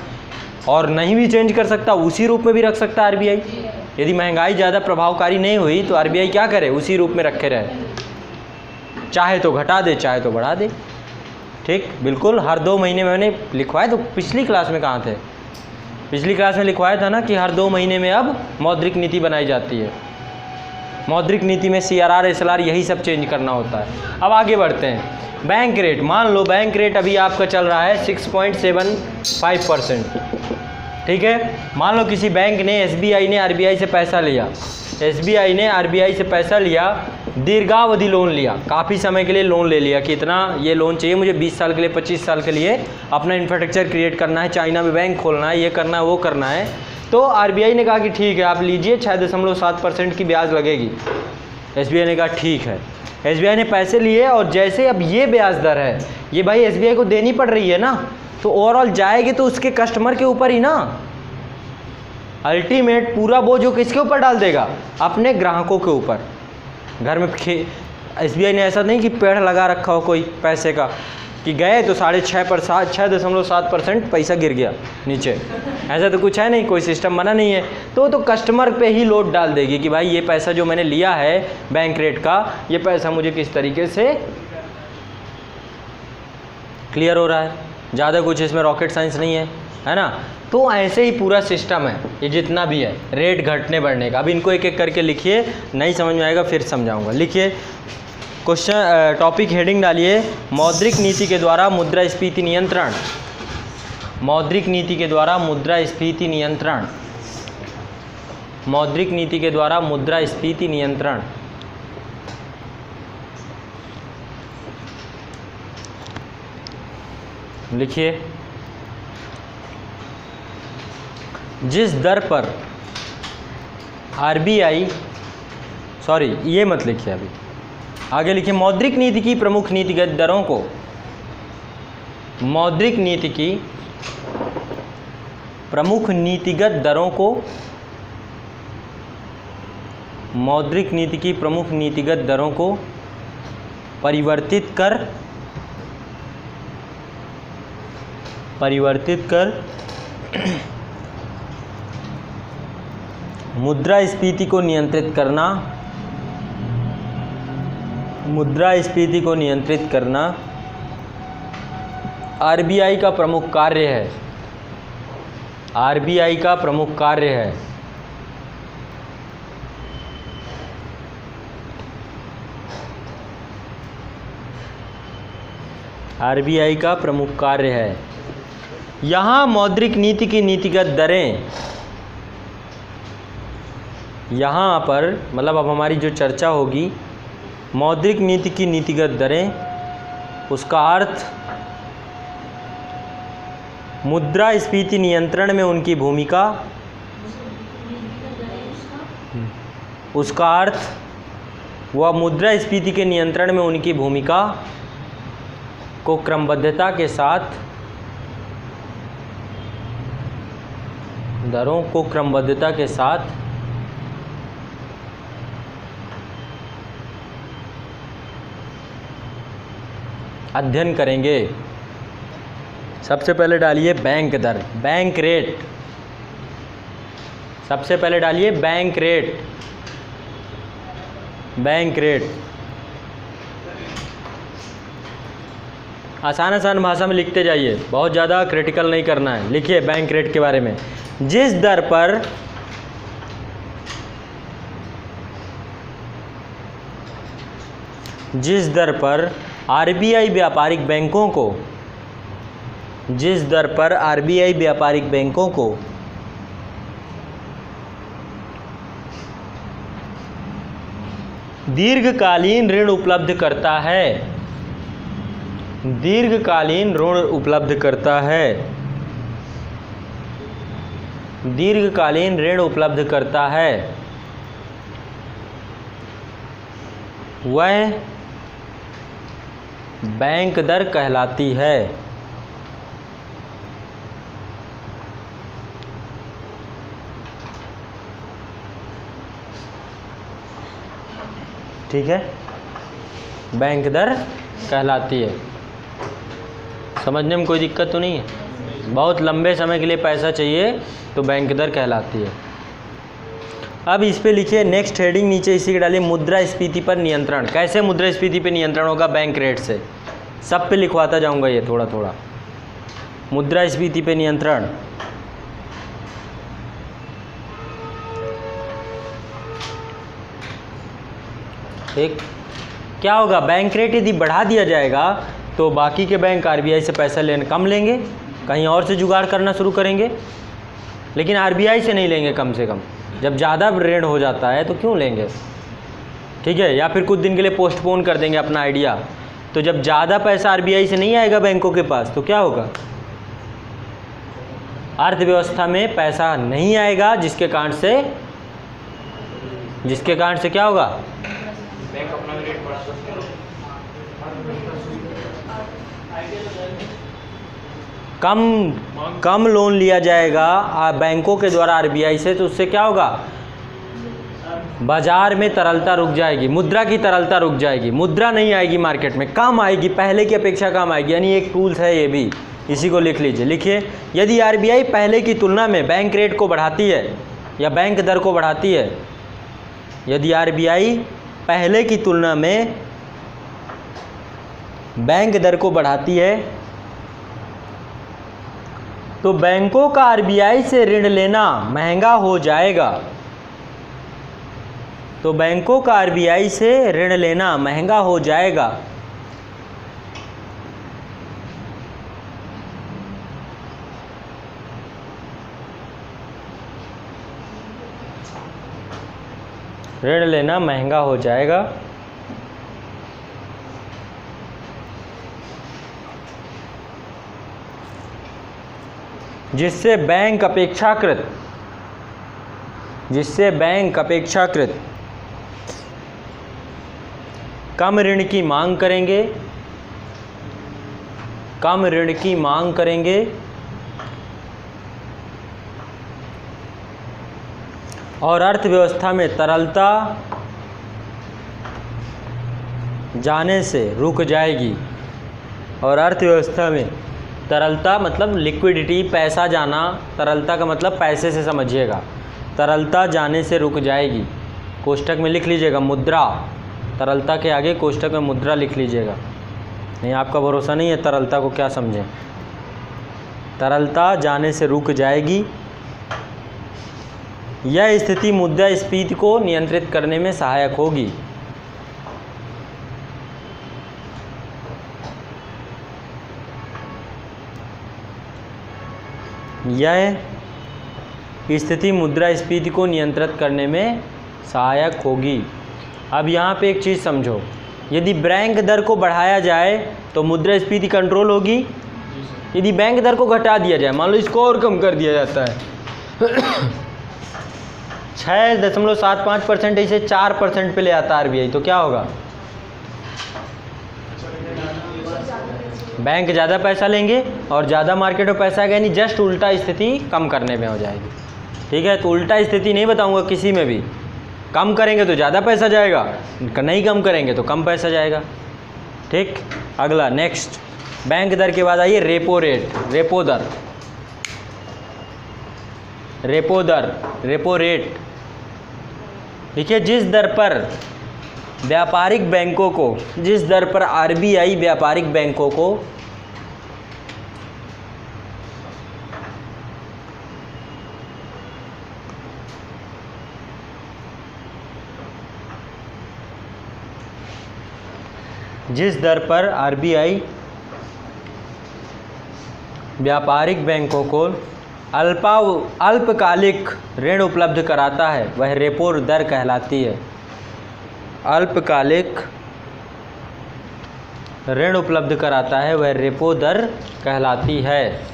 और नहीं भी चेंज कर सकता, उसी रूप में भी रख सकता है आरबीआई। यदि महंगाई ज़्यादा प्रभावकारी नहीं हुई तो आरबीआई क्या करे, उसी रूप में रखे रहे, चाहे तो घटा दे चाहे तो बढ़ा दे। ठीक, बिल्कुल। हर 2 महीने में मैंने लिखवाया, तो पिछली क्लास में कहाँ थे? पिछली क्लास में लिखवाया था ना कि हर 2 महीने में अब मौद्रिक नीति बनाई जाती है। मौद्रिक नीति में CRR SLR यही सब चेंज करना होता है। अब आगे बढ़ते हैं। बैंक रेट, मान लो बैंक रेट अभी आपका चल रहा है 6.75%। ठीक है, मान लो किसी बैंक ने, SBI ने RBI से पैसा लिया, SBI ने RBI से पैसा लिया, दीर्घावधि लोन लिया, काफ़ी समय के लिए लोन ले लिया कि इतना ये लोन चाहिए मुझे 20 साल के लिए, 25 साल के लिए अपना इंफ्रास्ट्रक्चर क्रिएट करना है, चाइना में बैंक खोलना है, ये करना है, वो करना है। तो RBI ने कहा कि ठीक है आप लीजिए, 6.7% की ब्याज लगेगी। SBI ने कहा ठीक है। SBI ने पैसे लिए, और जैसे अब ये ब्याज दर है, ये भाई SBI को देनी पड़ रही है ना, तो ओवरऑल जाएगी तो उसके कस्टमर के ऊपर ही ना। अल्टीमेट पूरा बोझ जो किसके ऊपर डाल देगा, अपने ग्राहकों के ऊपर। घर में SBI ने ऐसा नहीं कि पेड़ लगा रखा हो कोई पैसे का, कि गए तो 6.7% पैसा गिर गया नीचे, ऐसा तो कुछ है नहीं, कोई सिस्टम बना नहीं है। तो कस्टमर पे ही लोड डाल देगी कि भाई ये पैसा जो मैंने लिया है बैंक रेट का, ये पैसा मुझे किस तरीके से क्लियर हो रहा है। ज़्यादा कुछ इसमें रॉकेट साइंस नहीं है ना। तो ऐसे ही पूरा सिस्टम है, ये जितना भी है रेट घटने बढ़ने का। अब इनको एक एक करके लिखिए, नहीं समझ में आएगा फिर समझाऊंगा। लिखिए क्वेश्चन, टॉपिक हेडिंग डालिए, मौद्रिक नीति के द्वारा मुद्रास्फीति नियंत्रण। मौद्रिक नीति के द्वारा मुद्रास्फीति नियंत्रण। मौद्रिक नीति के द्वारा मुद्रास्फीति नियंत्रण। लिखिए, जिस दर पर RBI, सॉरी ये मत लिखिए, अभी आगे लिखिए, मौद्रिक नीति की प्रमुख नीतिगत दरों को मौद्रिक नीति की प्रमुख नीतिगत दरों को, मौद्रिक नीति की प्रमुख नीतिगत दरों को परिवर्तित कर मुद्रास्फीति को नियंत्रित करना, मुद्रास्फीति को नियंत्रित करना आरबीआई का प्रमुख कार्य है, आरबीआई का प्रमुख कार्य है। आरबीआई का प्रमुख कार्य है। यहाँ मौद्रिक नीति की नीतिगत दरें, यहाँ पर मतलब अब हमारी जो चर्चा होगी मौद्रिक नीति की नीतिगत दरें, उसका अर्थ मुद्रास्फीति नियंत्रण में उनकी भूमिका, उसका अर्थ वह मुद्रास्फीति के नियंत्रण में उनकी भूमिका को क्रमबद्धता के साथ, दरों को क्रमबद्धता के साथ अध्ययन करेंगे। सबसे पहले डालिए बैंक दर, बैंक रेट। सबसे पहले डालिए बैंक रेट, बैंक रेट। आसान भाषा में लिखते जाइए, बहुत ज़्यादा क्रिटिकल नहीं करना है। लिखिए बैंक रेट के बारे में। जिस दर पर आरबीआई व्यापारिक बैंकों को, जिस दर पर आरबीआई व्यापारिक बैंकों को दीर्घकालीन ऋण उपलब्ध करता है, दीर्घकालीन ऋण उपलब्ध करता है, दीर्घकालीन ऋण उपलब्ध करता है, वह बैंक दर कहलाती है। ठीक है, बैंक दर कहलाती है। समझने में कोई दिक्कत तो नहीं है। बहुत लंबे समय के लिए पैसा चाहिए तो बैंक दर कहलाती है। अब इस पे लिखिए नेक्स्ट हेडिंग, नीचे इसी के डालिए मुद्रास्फीति पर नियंत्रण। कैसे मुद्रास्फीति पे नियंत्रण होगा? बैंक रेट से। सब पे लिखवाता जाऊंगा ये थोड़ा थोड़ा। मुद्रास्फीति पे नियंत्रण, एक क्या होगा? बैंक रेट यदि बढ़ा दिया जाएगा तो बाकी के बैंक आरबीआई से पैसा लेने कम लेंगे, कहीं और से जुगाड़ करना शुरू करेंगे, लेकिन आरबीआई से नहीं लेंगे। कम से कम जब ज़्यादा ऋण हो जाता है तो क्यों लेंगे? ठीक है, या फिर कुछ दिन के लिए पोस्टपोन कर देंगे अपना आइडिया। तो जब ज़्यादा पैसा आरबीआई से नहीं आएगा बैंकों के पास तो क्या होगा? अर्थव्यवस्था में पैसा नहीं आएगा, जिसके कारण से क्या होगा? बैंक अपना रेट बढ़ा सकते हैं। कम लोन लिया जाएगा बैंकों के द्वारा आरबीआई से, तो उससे क्या होगा? बाजार में तरलता रुक जाएगी, मुद्रा की तरलता रुक जाएगी, मुद्रा नहीं आएगी मार्केट में, कम आएगी, पहले की अपेक्षा कम आएगी। यानी एक टूल्स है ये भी, इसी को लिख लीजिए। लिखिए, यदि आरबीआई पहले की तुलना में बैंक रेट को बढ़ाती है या बैंक दर को बढ़ाती है, यदि आरबीआई पहले की तुलना में बैंक दर को बढ़ाती है तो बैंकों का आरबीआई से ऋण लेना महंगा हो जाएगा, तो बैंकों का आरबीआई से ऋण लेना महंगा हो जाएगा। ऋण लेना महंगा हो जाएगा। जिससे बैंक अपेक्षाकृत कम ऋण की मांग करेंगे, कम ऋण की मांग करेंगे और अर्थव्यवस्था में तरलता जाने से रुक जाएगी। और अर्थव्यवस्था में तरलता मतलब लिक्विडिटी, पैसा जाना, तरलता का मतलब पैसे से समझिएगा, तरलता जाने से रुक जाएगी। कोष्ठक में लिख लीजिएगा मुद्रा, तरलता के आगे कोष्ठक में मुद्रा लिख लीजिएगा। नहीं आपका भरोसा नहीं है तरलता को क्या समझें। तरलता जाने से रुक जाएगी। यह स्थिति मुद्रास्फीति को नियंत्रित करने में सहायक होगी। यह स्थिति मुद्रास्फीति को नियंत्रित करने में सहायक होगी। अब यहाँ पे एक चीज़ समझो, यदि बैंक दर को बढ़ाया जाए तो मुद्रास्फीति कंट्रोल होगी। यदि बैंक दर को घटा दिया जाए, मान लो इसको और कम कर दिया जाता है 6.75% इसे 4% पे ले आता RBI, तो क्या होगा? बैंक ज़्यादा पैसा लेंगे और ज़्यादा मार्केट में पैसा आएगा, यानी जस्ट उल्टा स्थिति कम करने में हो जाएगी। ठीक है, तो उल्टा स्थिति नहीं बताऊंगा किसी में भी। कम करेंगे तो ज़्यादा पैसा जाएगा, नहीं कम करेंगे तो कम पैसा जाएगा। ठीक, अगला नेक्स्ट, बैंक दर के बाद आइए रेपो रेट, रेपो दर, रेपो दर, रेपो रेट। देखिए जिस दर पर व्यापारिक बैंकों को, जिस दर पर RBI व्यापारिक बैंकों को RBI व्यापारिक बैंकों को अल्पकालिक ऋण उपलब्ध कराता है वह रेपो दर कहलाती है। अल्पकालिक ऋण उपलब्ध कराता है वह रेपो दर कहलाती है।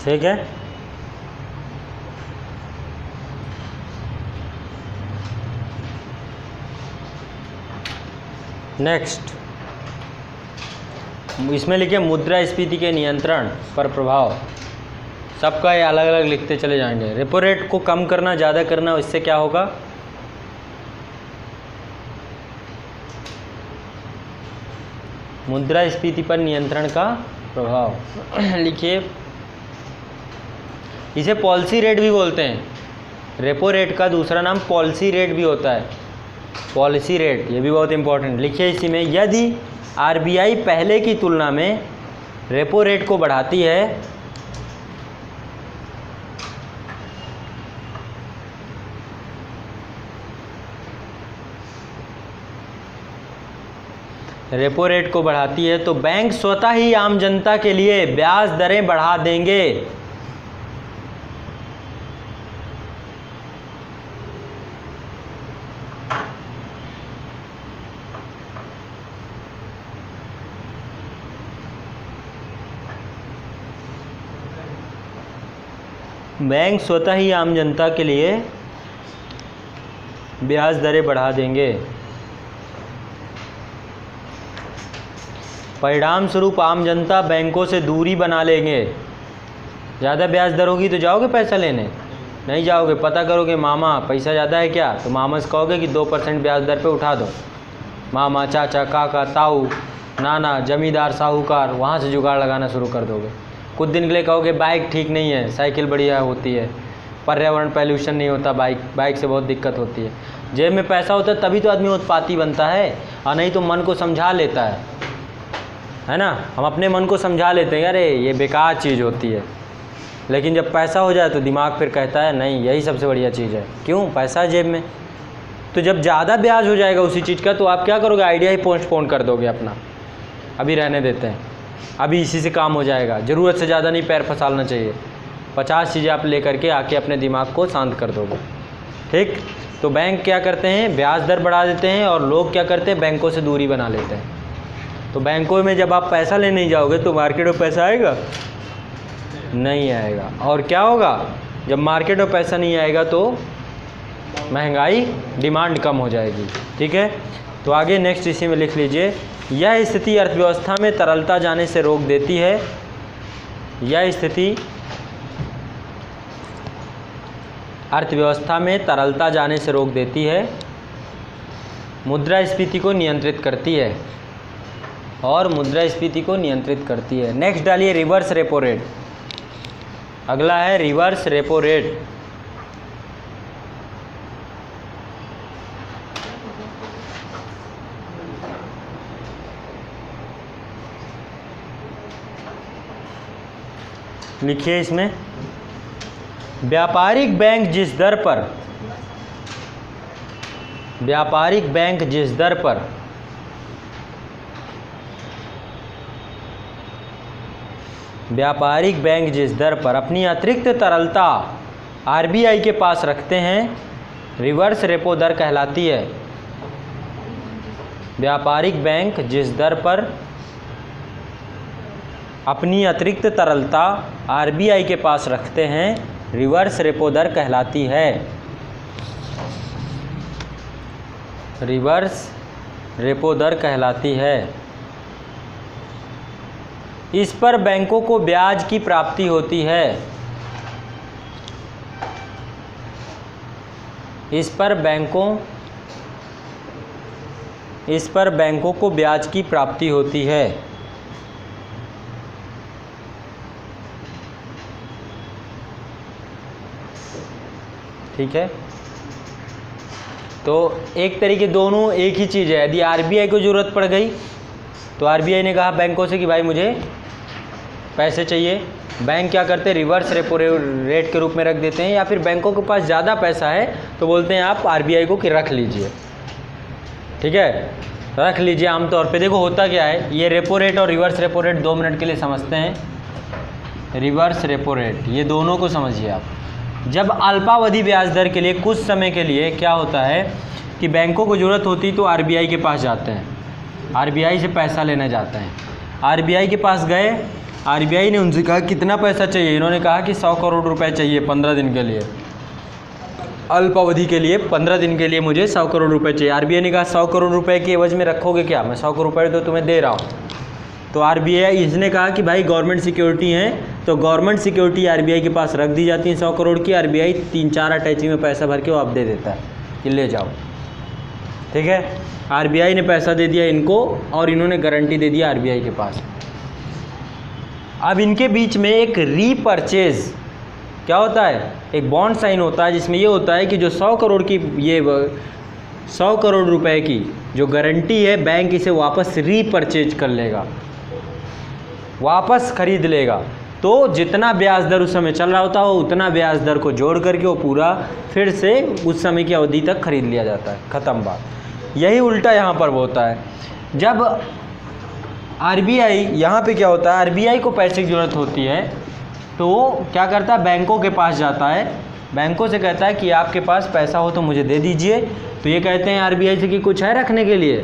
ठीक है, नेक्स्ट इसमें लिखिए मुद्रास्फीति के नियंत्रण पर प्रभाव। सबका ये अलग अलग लिखते चले जाएंगे। रेपो रेट को कम करना, ज़्यादा करना, इससे क्या होगा? मुद्रास्फीति पर नियंत्रण का प्रभाव लिखिए। इसे पॉलिसी रेट भी बोलते हैं। रेपो रेट का दूसरा नाम पॉलिसी रेट भी होता है। पॉलिसी रेट, ये भी बहुत इंपॉर्टेंट। लिखिए इसी में, यदि RBI पहले की तुलना में रेपो रेट को बढ़ाती है तो बैंक स्वतः ही आम जनता के लिए ब्याज दरें बढ़ा देंगे। बैंक स्वतः ही आम जनता के लिए ब्याज दरें बढ़ा देंगे। परिणाम स्वरूप आम जनता बैंकों से दूरी बना लेंगे। ज़्यादा ब्याज दर होगी तो जाओगे पैसा लेने? नहीं जाओगे। पता करोगे मामा पैसा ज़्यादा है क्या, तो मामा से कहोगे कि 2% ब्याज दर पे उठा दो। मामा, चाचा, काका, ताऊ, नाना, जमींदार, साहूकार, वहाँ से जुगाड़ लगाना शुरू कर दोगे। कुछ दिन के लिए कहोगे बाइक ठीक नहीं है, साइकिल बढ़िया होती है, पर्यावरण पॉल्यूशन नहीं होता, बाइक से बहुत दिक्कत होती है। जेब में पैसा होता है तभी तो आदमी उत्पाती बनता है, और नहीं तो मन को समझा लेता है ना। हम अपने मन को समझा लेते हैं अरे ये बेकार चीज़ होती है, लेकिन जब पैसा हो जाए तो दिमाग फिर कहता है नहीं यही सबसे बढ़िया चीज़ है। क्यों? पैसा है जेब में। तो जब ज़्यादा ब्याज हो जाएगा उसी चीज़ का तो आप क्या करोगे? आइडिया ही पोस्टपोन कर दोगे अपना, अभी रहने देते हैं, अभी इसी से काम हो जाएगा, ज़रूरत से ज़्यादा नहीं पैर फंसाना चाहिए। 50 चीज़ें आप लेकर के आके अपने दिमाग को शांत कर दोगे। ठीक, तो बैंक क्या करते हैं? ब्याज दर बढ़ा देते हैं, और लोग क्या करते हैं? बैंकों से दूरी बना लेते हैं। तो बैंकों में जब आप पैसा लेने जाओगे तो मार्केट में पैसा आएगा? नहीं आएगा। और क्या होगा? जब मार्केट में पैसा नहीं आएगा तो महंगाई, डिमांड कम हो जाएगी। ठीक है, तो आगे नेक्स्ट इसी में लिख लीजिए, यह स्थिति अर्थव्यवस्था में तरलता जाने से रोक देती है। यह स्थिति अर्थव्यवस्था में तरलता जाने से रोक देती है, मुद्रास्फीति को नियंत्रित करती है और मुद्रास्फीति को नियंत्रित करती है। नेक्स्ट डालिए रिवर्स रेपो रेट। अगला है रिवर्स रेपो रेट। लिखिए इसमें, व्यापारिक बैंक जिस दर पर व्यापारिक बैंक जिस दर पर व्यापारिक बैंक जिस दर पर अपनी अतिरिक्त तरलता आरबीआई के पास रखते हैं, रिवर्स रेपो दर कहलाती है। व्यापारिक बैंक जिस दर पर अपनी अतिरिक्त तरलता आरबीआई के पास रखते हैं, रिवर्स रेपो दर कहलाती है। रिवर्स रेपो दर कहलाती है। इस पर बैंकों को ब्याज की प्राप्ति होती है। इस पर बैंकों को ब्याज की प्राप्ति होती है। ठीक है, तो एक तरीके दोनों एक ही चीज़ है। यदि आरबीआई को ज़रूरत पड़ गई तो आरबीआई ने कहा बैंकों से कि भाई मुझे पैसे चाहिए, बैंक क्या करते हैं, रिवर्स रेपो रेट के रूप में रख देते हैं, या फिर बैंकों के पास ज़्यादा पैसा है तो बोलते हैं आप आरबीआई को कि रख लीजिए। ठीक है, रख लीजिए। आमतौर पे देखो होता क्या है, ये रेपो रेट और रिवर्स रेपो रेट 2 मिनट के लिए समझते हैं। रिवर्स रेपो रेट, ये दोनों को समझिए आप। जब अल्पावधि ब्याज दर के लिए कुछ समय के लिए क्या होता है कि बैंकों को ज़रूरत होती तो आरबीआई के पास जाते हैं, आरबीआई से पैसा लेने जाते हैं। आरबीआई के पास गए, आरबीआई ने उनसे कहा कितना पैसा चाहिए, इन्होंने कहा कि 100 करोड़ रुपए चाहिए 15 दिन के लिए, अल्पावधि के लिए 15 दिन के लिए मुझे 100 करोड़ रुपए चाहिए। आरबीआई ने कहा 100 करोड़ रुपए के एवज में रखोगे क्या, मैं 100 करोड़ रुपए तो तुम्हें दे रहा हूँ। तो आरबीआई इसने कहा कि भाई गवर्नमेंट सिक्योरिटी हैं, तो गवर्नमेंट सिक्योरिटी आरबीआई के पास रख दी जाती है 100 करोड़ की। आरबीआई 3-4 अटैची में पैसा भर के वो आप दे देता है कि ले जाओ। ठीक है, आरबीआई ने पैसा दे दिया इनको और इन्होंने गारंटी दे दिया आरबीआई के पास। अब इनके बीच में एक रीपर्चेज क्या होता है, एक बॉन्ड साइन होता है, जिसमें ये होता है कि जो 100 करोड़ की ये 100 करोड़ रुपए की जो गारंटी है, बैंक इसे वापस रीपर्चेज कर लेगा, वापस खरीद लेगा। तो जितना ब्याज दर उस समय चल रहा होता है उतना ब्याज दर को जोड़ करके वो पूरा फिर से उस समय की अवधि तक खरीद लिया जाता है। ख़त्म बात। यही उल्टा यहाँ पर होता है। जब आरबीआई यहाँ पे क्या होता है, आरबीआई को पैसे की ज़रूरत होती है तो वो क्या करता है, बैंकों के पास जाता है, बैंकों से कहता है कि आपके पास पैसा हो तो मुझे दे दीजिए। तो ये कहते हैं आरबीआई से कि कुछ है रखने के लिए।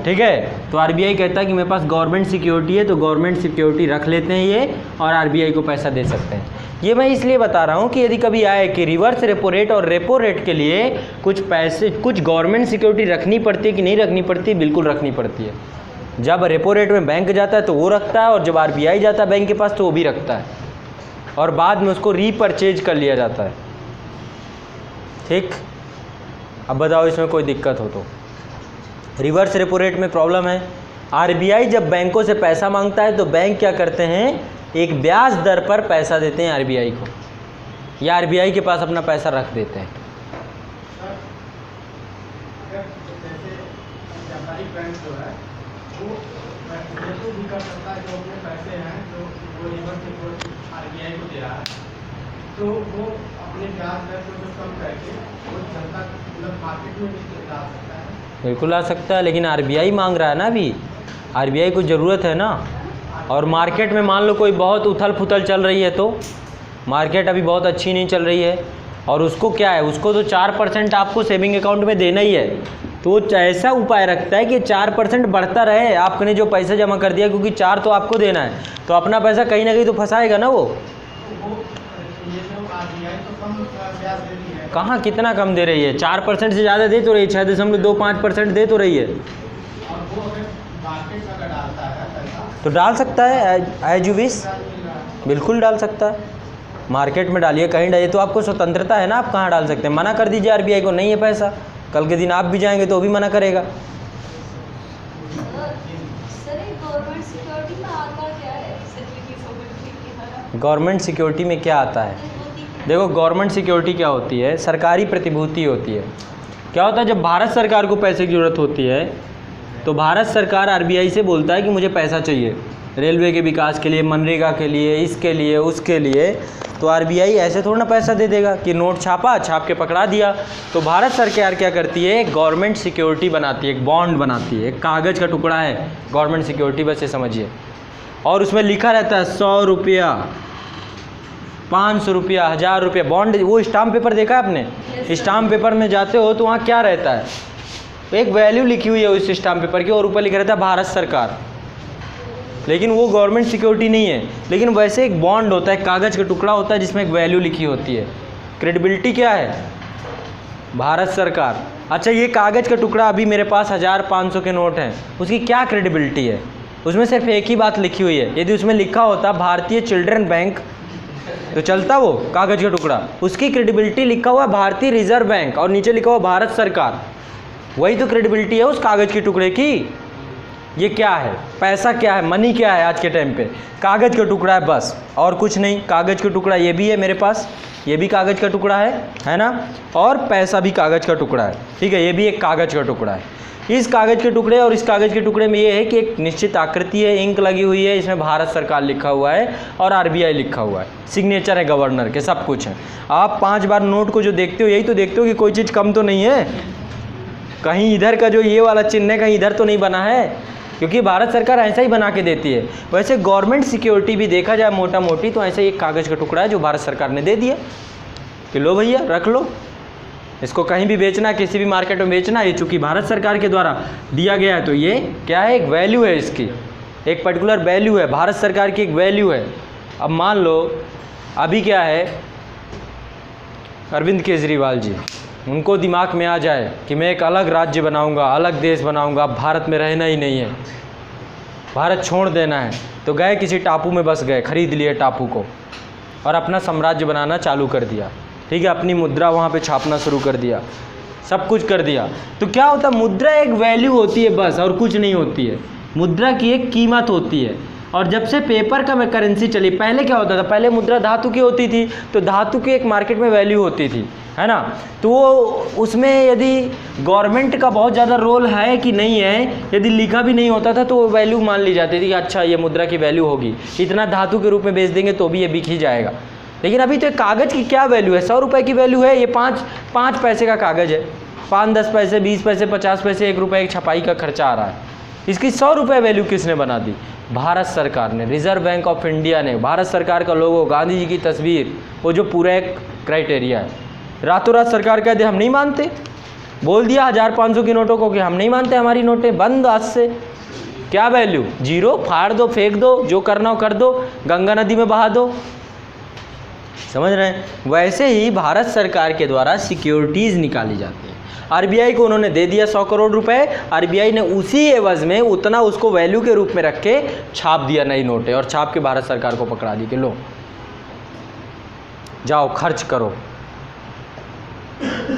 ठीक है, तो आरबीआई कहता है कि मेरे पास गवर्नमेंट सिक्योरिटी है, तो गवर्नमेंट सिक्योरिटी रख लेते हैं ये और आरबीआई को पैसा दे सकते हैं। ये मैं इसलिए बता रहा हूँ कि यदि कभी आए कि रिवर्स रेपो रेट और रेपो रेट के लिए कुछ पैसे, कुछ गवर्नमेंट सिक्योरिटी रखनी पड़ती है कि नहीं रखनी पड़ती, बिल्कुल रखनी पड़ती है। जब रेपो रेट में बैंक जाता है तो वो रखता है, और जब आरबीआई जाता है बैंक के पास तो वो भी रखता है, और बाद में उसको रीपर्चेज कर लिया जाता है। ठीक, अब बताओ इसमें कोई दिक्कत हो तो। रिवर्स रेपो रेट में प्रॉब्लम है, आरबीआई जब बैंकों से पैसा मांगता है तो बैंक क्या करते हैं, एक ब्याज दर पर पैसा देते हैं आरबीआई को, या आरबीआई के पास अपना पैसा रख देते हैं। बैंक जो है वो रेपो भी कर सकता है, जो अपने पैसे हैं जो वो रिवर्स रेपो आरबीआई को दे रहा है, तो वो अपने ब्याज दर को जो कम करके वो जनता मतलब मार्केट में भी ला सकता है। बिल्कुल आ सकता है, लेकिन आरबीआई मांग रहा है ना, अभी आरबीआई को ज़रूरत है ना। और मार्केट में मान लो कोई बहुत उथल पुथल चल रही है, तो मार्केट अभी बहुत अच्छी नहीं चल रही है, और उसको क्या है, उसको तो 4% आपको सेविंग अकाउंट में देना ही है। तो वो ऐसा उपाय रखता है कि 4% बढ़ता रहे, आपने जो पैसा जमा कर दिया, क्योंकि 4 तो आपको देना है, तो अपना पैसा कहीं ना कहीं तो फंसाएगा ना वो। कहाँ कितना कम दे रही है, 4% से ज़्यादा दे तो रही है, 6.25% दे तो रही है। और वो अगर मार्केट में अगर डालता है पैसा तो डाल सकता है एज यू विश, मिल रहा है। बिल्कुल डाल सकता है, मार्केट में डालिए, कहीं डालिए, तो आपको स्वतंत्रता है ना, आप कहाँ डाल सकते हैं। मना कर दीजिए आरबीआई को, नहीं है पैसा, कल के दिन आप भी जाएंगे तो वो भी मना करेगा। गवर्नमेंट सिक्योरिटी में क्या आता है, देखो गवर्नमेंट सिक्योरिटी क्या होती है, सरकारी प्रतिभूति होती है। क्या होता है, जब भारत सरकार को पैसे की ज़रूरत होती है तो भारत सरकार आरबीआई से बोलता है कि मुझे पैसा चाहिए रेलवे के विकास के लिए, मनरेगा के लिए, इसके लिए, उसके लिए। तो आरबीआई ऐसे थोड़ा ना पैसा दे देगा कि नोट छापा, छाप के पकड़ा दिया। तो भारत सरकार क्या करती है, गवर्नमेंट सिक्योरिटी बनाती है, एक बॉन्ड बनाती है, एक कागज़ का टुकड़ा है गवर्नमेंट सिक्योरिटी, बस ये समझिए। और उसमें लिखा रहता है 100 रुपया, 500 रुपया, 1000 रुपया बॉन्ड। वो स्टाम्प पेपर देखा है आपने, स्टाम्प पेपर में जाते हो तो वहाँ क्या रहता है, एक वैल्यू लिखी हुई है उस स्टाम्प पेपर की और ऊपर लिखा रहता है भारत सरकार। लेकिन वो गवर्नमेंट सिक्योरिटी नहीं है, लेकिन वैसे एक बॉन्ड होता है, कागज़ का टुकड़ा होता है जिसमें एक वैल्यू लिखी होती है। क्रेडिबिलिटी क्या है, भारत सरकार। अच्छा, ये कागज़ का टुकड़ा अभी मेरे पास 1000 500 के नोट हैं, उसकी क्या क्रेडिबिलिटी है, उसमें सिर्फ एक ही बात लिखी हुई है। यदि उसमें लिखा होता भारतीय चिल्ड्रन बैंक तो चलता वो कागज़ का टुकड़ा, उसकी क्रेडिबिलिटी लिखा हुआ भारतीय रिजर्व बैंक और नीचे लिखा हुआ भारत सरकार, वही तो क्रेडिबिलिटी है उस कागज़ के टुकड़े की। ये क्या है, पैसा क्या है, मनी क्या है आज के टाइम पे, कागज़ का टुकड़ा है बस, और कुछ नहीं। कागज़ का टुकड़ा ये भी है मेरे पास, ये भी कागज़ का टुकड़ा है ना, और पैसा भी कागज़ का टुकड़ा है, ठीक है, ये भी एक कागज़ का टुकड़ा है। इस कागज़ के टुकड़े और इस कागज़ के टुकड़े में ये है कि एक निश्चित आकृति है, इंक लगी हुई है, इसमें भारत सरकार लिखा हुआ है और आरबीआई लिखा हुआ है, सिग्नेचर है गवर्नर के, सब कुछ है। आप 5 बार नोट को जो देखते हो यही तो देखते हो कि कोई चीज़ कम तो नहीं है, कहीं इधर का जो ये वाला चिन्ह है कहीं इधर तो नहीं बना है, क्योंकि भारत सरकार ऐसा ही बना के देती है। वैसे गवर्नमेंट सिक्योरिटी भी देखा जाए मोटा मोटी तो ऐसे एक कागज़ का टुकड़ा है जो भारत सरकार ने दे दिया कि लो भैया रख लो, इसको कहीं भी बेचना, किसी भी मार्केट में बेचना, ये चूँकि भारत सरकार के द्वारा दिया गया है तो ये क्या है, एक वैल्यू है, इसकी एक पर्टिकुलर वैल्यू है, भारत सरकार की एक वैल्यू है। अब मान लो अभी क्या है, अरविंद केजरीवाल जी, उनको दिमाग में आ जाए कि मैं एक अलग राज्य बनाऊंगा, अलग देश बनाऊंगा, अब भारत में रहना ही नहीं है, भारत छोड़ देना है, तो गए किसी टापू में बस गए, खरीद लिए टापू को और अपना साम्राज्य बनाना चालू कर दिया, ठीक है, अपनी मुद्रा वहाँ पे छापना शुरू कर दिया, सब कुछ कर दिया। तो क्या होता है, मुद्रा एक वैल्यू होती है बस, और कुछ नहीं होती है, मुद्रा की एक कीमत होती है। और जब से पेपर का करेंसी चली, पहले क्या होता था, पहले मुद्रा धातु की होती थी, तो धातु की एक मार्केट में वैल्यू होती थी, है ना, तो वो उसमें यदि गवर्नमेंट का बहुत ज़्यादा रोल है कि नहीं है, यदि लिखा भी नहीं होता था तो वो वैल्यू मान ली जाती थी कि अच्छा ये मुद्रा की वैल्यू होगी, इतना धातु के रूप में बेच देंगे तो भी ये बिक ही जाएगा। लेकिन अभी तो कागज़ की क्या वैल्यू है, 100 रुपये की वैल्यू है, ये 5 पैसे का कागज़ है, 5-10 पैसे, 20 पैसे, 50 पैसे, 1 रुपये एक छपाई का खर्चा आ रहा है, इसकी 100 रुपये वैल्यू किसने बना दी, भारत सरकार ने, रिजर्व बैंक ऑफ इंडिया ने, भारत सरकार का लोगो, गांधी जी की तस्वीर, वो जो पूरा एक क्राइटेरिया है। रातों रात सरकार कह दे हम नहीं मानते, बोल दिया 1000-500 की नोटों को कि हम नहीं मानते, हमारी नोटें बंद आज से, क्या वैल्यू, जीरो, फाड़ दो, फेंक दो, जो करना हो कर दो, गंगा नदी में बहा दो, समझ रहे हैं। वैसे ही भारत सरकार के द्वारा सिक्योरिटीज़ निकाली जाती हैं, आरबीआई को उन्होंने दे दिया 100 करोड़ रुपए, आरबीआई ने उसी एवज में उतना उसको वैल्यू के रूप में रख के छाप दिया नई नोटें, और छाप के भारत सरकार को पकड़ा दी कि लो जाओ खर्च करो,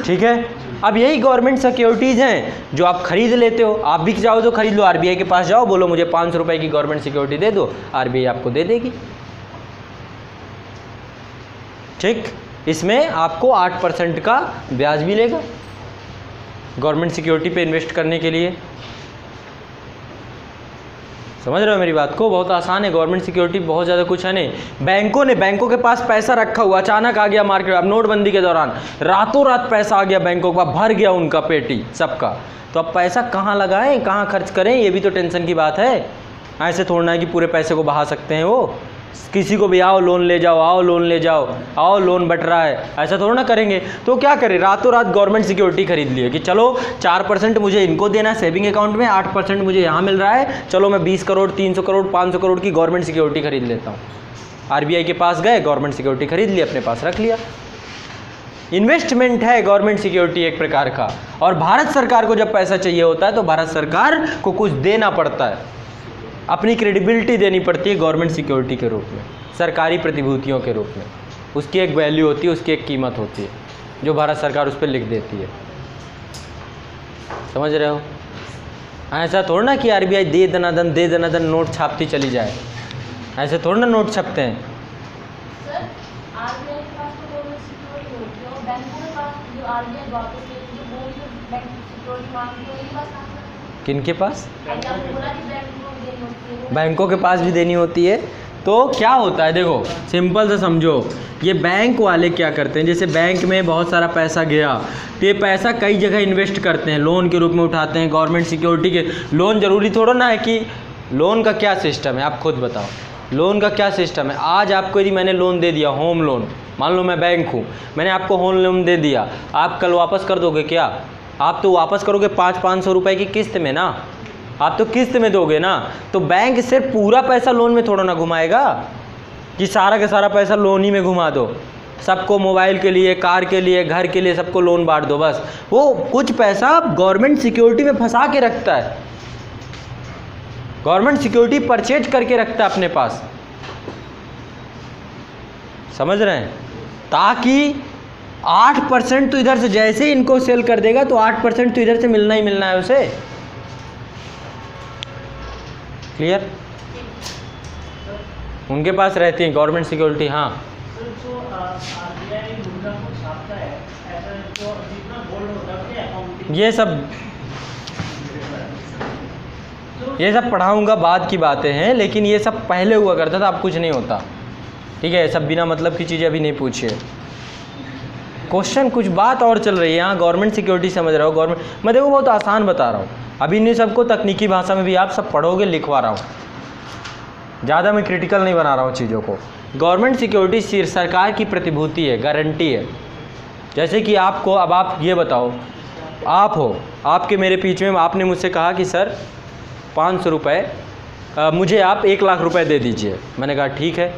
ठीक है। अब यही गवर्नमेंट सिक्योरिटीज़ हैं जो आप खरीद लेते हो, आप भी चाहो तो खरीद लो, आरबीआई के पास जाओ, बोलो मुझे 500 रुपये की गवर्नमेंट सिक्योरिटी दे दो, आरबीआई आपको दे देगी, ठीक। इसमें आपको 8% का ब्याज भी लेगा गवर्नमेंट सिक्योरिटी पे इन्वेस्ट करने के लिए, समझ रहे हो मेरी बात को, बहुत आसान है। गवर्नमेंट सिक्योरिटी बहुत ज़्यादा कुछ है नहीं। बैंकों के पास पैसा रखा हुआ, अचानक आ गया मार्केट, अब नोटबंदी के दौरान रातों रात पैसा आ गया बैंकों के पास, भर गया उनका पेटी सबका, तो अब पैसा कहाँ लगाएं, कहाँ खर्च करें, ये भी तो टेंशन की बात है। ऐसे थोड़ा है कि पूरे पैसे को बहा सकते हैं वो, किसी को भी आओ लोन ले जाओ, आओ लोन ले जाओ, आओ लोन बट रहा है, ऐसा थोड़ा ना करेंगे। तो क्या करें, रातों रात गवर्नमेंट सिक्योरिटी खरीद लिए कि चलो 4% मुझे इनको देना है सेविंग अकाउंट में, 8% मुझे यहाँ मिल रहा है, चलो मैं 20 करोड़ 300 करोड़ 500 करोड़ की गवर्नमेंट सिक्योरिटी खरीद लेता हूँ। आरबीआई के पास गए, गवर्नमेंट सिक्योरिटी खरीद ली, अपने पास रख लिया। इन्वेस्टमेंट है गवर्नमेंट सिक्योरिटी एक प्रकार का। और भारत सरकार को जब पैसा चाहिए होता है तो भारत सरकार को कुछ देना पड़ता है, अपनी क्रेडिबिलिटी देनी पड़ती है गवर्नमेंट सिक्योरिटी के रूप में, सरकारी प्रतिभूतियों के रूप में। उसकी एक वैल्यू होती है, उसकी एक कीमत होती है जो भारत सरकार उस पर लिख देती है। समझ रहे हो? ऐसा थोड़ा ना कि आरबीआई दे दनादन नोट छापती चली जाए, ऐसे थोड़ा ना नोट छपते हैं। सर, आरबीआई के पास तो गवर्नमेंट सिक्योरिटी होती है और बैंकों के पास जो आरबीआई वापस लेती है वो जो बैंक सिक्योरिटी मांगती है उनके पास कहाँ है? किनके पास? आपने बोला कि बैंकों को देनी होती है, वो बैंकों के पास भी देनी होती है। तो क्या होता है देखो, सिंपल से समझो, ये बैंक वाले क्या करते हैं, जैसे बैंक में बहुत सारा पैसा गया तो ये पैसा कई जगह इन्वेस्ट करते हैं, लोन के रूप में उठाते हैं गवर्नमेंट सिक्योरिटी के। लोन ज़रूरी थोड़ा ना है कि लोन का क्या सिस्टम है, आप खुद बताओ लोन का क्या सिस्टम है। आज आपको यदि मैंने लोन दे दिया, होम लोन, मान लो मैं बैंक हूँ, मैंने आपको होम लोन दे दिया, आप कल वापस कर दोगे क्या? आप तो वापस करोगे 500-500 रुपये की किस्त में ना, आप तो किस्त में दोगे ना। तो बैंक सिर्फ पूरा पैसा लोन में थोड़ा ना घुमाएगा कि सारा का सारा पैसा लोन ही में घुमा दो, सबको मोबाइल के लिए, कार के लिए, घर के लिए सबको लोन बांट दो। बस वो कुछ पैसा गवर्नमेंट सिक्योरिटी में फंसा के रखता है, गवर्नमेंट सिक्योरिटी परचेज करके रखता है अपने पास। समझ रहे हैं? ताकि 8% तो इधर से जैसे इनको सेल कर देगा तो 8% तो इधर से मिलना ही मिलना है उसे। क्लियर? उनके पास रहती है गवर्नमेंट सिक्योरिटी। हाँ, जो आरबीआई मुद्रा को छापता है, ऐसा जो जितना गोल्ड होता है उसके अकाउंटिंग ये सब पढ़ाऊंगा, बाद की बातें हैं, लेकिन ये सब पहले हुआ करता था, अब कुछ नहीं होता। ठीक है, सब बिना मतलब की चीज़ें अभी नहीं पूछिए। क्वेश्चन कुछ बात और चल रही है यहाँ, गवर्नमेंट सिक्योरिटी समझ रहा हो, गवर्नमेंट मैं देखो बहुत आसान बता रहा हूँ, अभी इन सबको तकनीकी भाषा में भी आप सब पढ़ोगे, लिखवा रहा हूँ, ज़्यादा मैं क्रिटिकल नहीं बना रहा हूँ चीज़ों को। गवर्नमेंट सिक्योरिटी सरकार की प्रतिभूति है, गारंटी है। जैसे कि आपको, अब आप ये बताओ, आप हो, आपके मेरे पीछे में आपने मुझसे कहा कि सर 500 रुपये मुझे आप 1 लाख रुपए दे दीजिए, मैंने कहा ठीक है।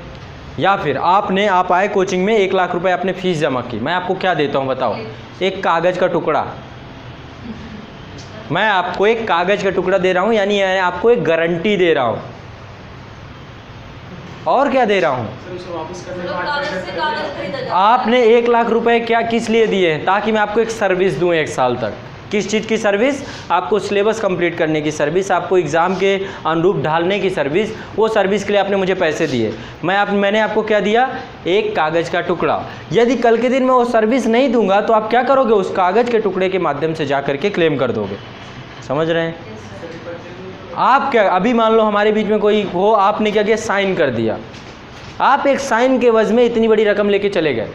या फिर आप आए कोचिंग में, 1 लाख रुपए आपने फ़ीस जमा की, मैं आपको क्या देता हूँ बताओ? एक कागज़ का टुकड़ा। मैं आपको एक कागज़ का टुकड़ा दे रहा हूँ, यानी मैं आपको एक गारंटी दे रहा हूँ। और क्या दे रहा हूँ? आपने 1 लाख रुपए क्या किस लिए दिए हैं? ताकि मैं आपको एक सर्विस दूँ 1 साल तक। किस चीज़ की सर्विस? आपको सिलेबस कंप्लीट करने की सर्विस, आपको एग्ज़ाम के अनुरूप ढालने की सर्विस। वो सर्विस के लिए आपने मुझे पैसे दिए, मैंने आपको क्या दिया? एक कागज़ का टुकड़ा। यदि कल के दिन मैं वो सर्विस नहीं दूंगा तो आप क्या करोगे? उस कागज़ के टुकड़े के माध्यम से जा करके क्लेम कर दोगे। समझ रहे हैं? आप क्या, अभी मान लो हमारे बीच में कोई हो, आपने क्या किया? साइन कर दिया। आप एक साइन के एवज में इतनी बड़ी रकम लेके चले गए,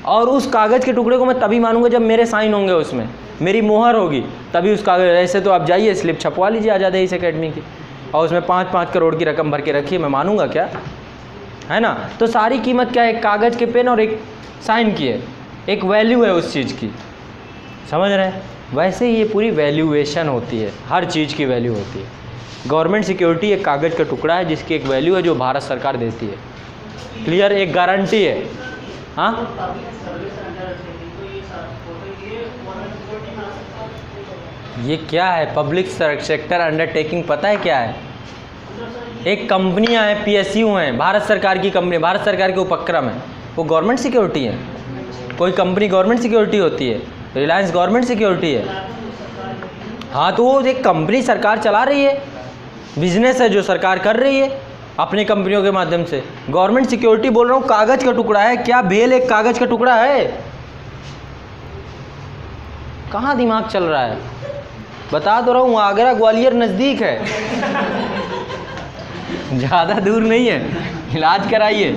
और उस कागज़ के टुकड़े को मैं तभी मानूंगा जब मेरे साइन होंगे, उसमें मेरी मोहर होगी, तभी उस कागज़। ऐसे तो आप जाइए स्लिप छपवा लीजिए आज़ाद इस अकेडमी की, और उसमें 5-5 करोड़ की रकम भर के रखिए, मैं मानूंगा क्या? है ना? तो सारी कीमत क्या है? एक कागज़ के पेन और एक साइन की है, एक वैल्यू है उस चीज़ की। समझ रहे हैं? वैसे ही ये पूरी वैल्यूएशन होती है, हर चीज़ की वैल्यू होती है। गवर्नमेंट सिक्योरिटी एक कागज़ का टुकड़ा है जिसकी एक वैल्यू है जो भारत सरकार देती है। क्लियर? एक गारंटी है। हाँ, ये क्या है? पब्लिक सेक्टर अंडरटेकिंग पता है क्या है? एक कंपनियां हैं, PSU हैं, भारत सरकार की कंपनी, भारत सरकार के उपक्रम है, वो गवर्नमेंट सिक्योरिटी है। कोई कंपनी गवर्नमेंट सिक्योरिटी होती है, रिलायंस गवर्नमेंट सिक्योरिटी है। हाँ, तो वो एक कंपनी सरकार चला रही है, बिजनेस है जो सरकार कर रही है अपनी कंपनियों के माध्यम से। गवर्नमेंट सिक्योरिटी बोल रहा हूँ, कागज़ का टुकड़ा है। क्या भेल एक कागज़ का टुकड़ा है? कहाँ दिमाग चल रहा है? बता तो रहा हूँ, आगरा ग्वालियर नज़दीक है, ज़्यादा दूर नहीं है, इलाज कराइए।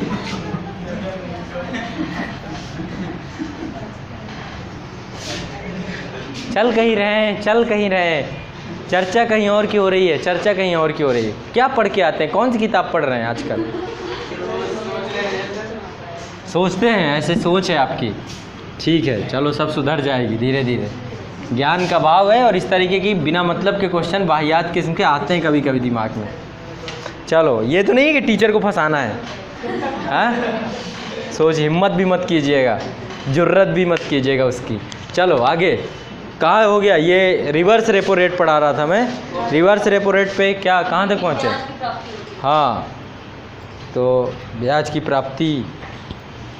चल कहीं रहे हैं, चर्चा कहीं और की हो रही है, चर्चा कहीं और की हो रही है। क्या पढ़ के आते हैं? कौन सी किताब पढ़ रहे हैं आजकल? सोचते हैं, ऐसे सोच है आपकी। ठीक है, चलो सब सुधर जाएगी धीरे धीरे। ज्ञान का भाव है, और इस तरीके की बिना मतलब के क्वेश्चन वाहियात किस्म के आते हैं कभी कभी दिमाग में। चलो, ये तो नहीं है कि टीचर को फंसाना है, हाँ? सोच हिम्मत भी मत कीजिएगा। जुर्रत भी मत कीजिएगा उसकी। चलो आगे, कहाँ हो गया ये रिवर्स रेपो रेट पढ़ा रहा था मैं। रिवर्स रेपो रेट पे क्या कहाँ तक पहुँचे? ब्याज की प्राप्ति होती है। हाँ, तो ब्याज की प्राप्ति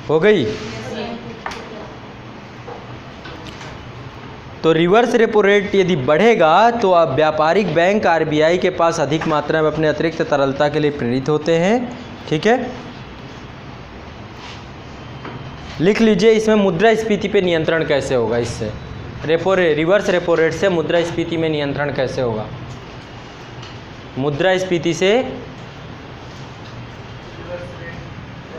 हो गई। तो रिवर्स रेपो रेट यदि बढ़ेगा तो अब व्यापारिक बैंक आरबीआई के पास अधिक मात्रा में अपने अतिरिक्त तरलता के लिए प्रेरित होते हैं। ठीक है, लिख लीजिए इसमें मुद्रास्फीति पे नियंत्रण कैसे होगा। इससे रिवर्स रेपो रेट से मुद्रास्फीति में नियंत्रण कैसे होगा? मुद्रास्फीति से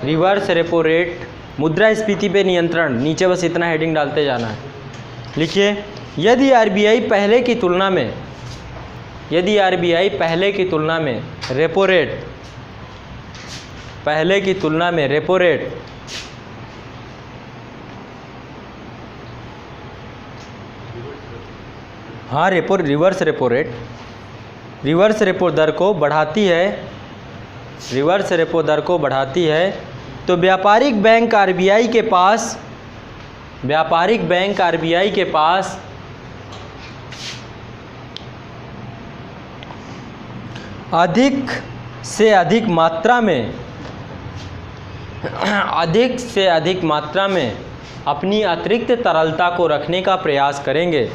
रिवर्स रेपो रेट, मुद्रास्फीति पे नियंत्रण, नीचे बस इतना हेडिंग डालते जाना है। लिखिए, यदि आरबीआई पहले की तुलना में रेपो रेट, पहले की तुलना में रेपो रेट हाँ reverse repo rate, reverse repo दर को बढ़ाती है, रिवर्स रेपो दर को बढ़ाती है, तो व्यापारिक बैंक आरबीआई के पास अधिक से अधिक मात्रा में अपनी अतिरिक्त तरलता को रखने का प्रयास करेंगे।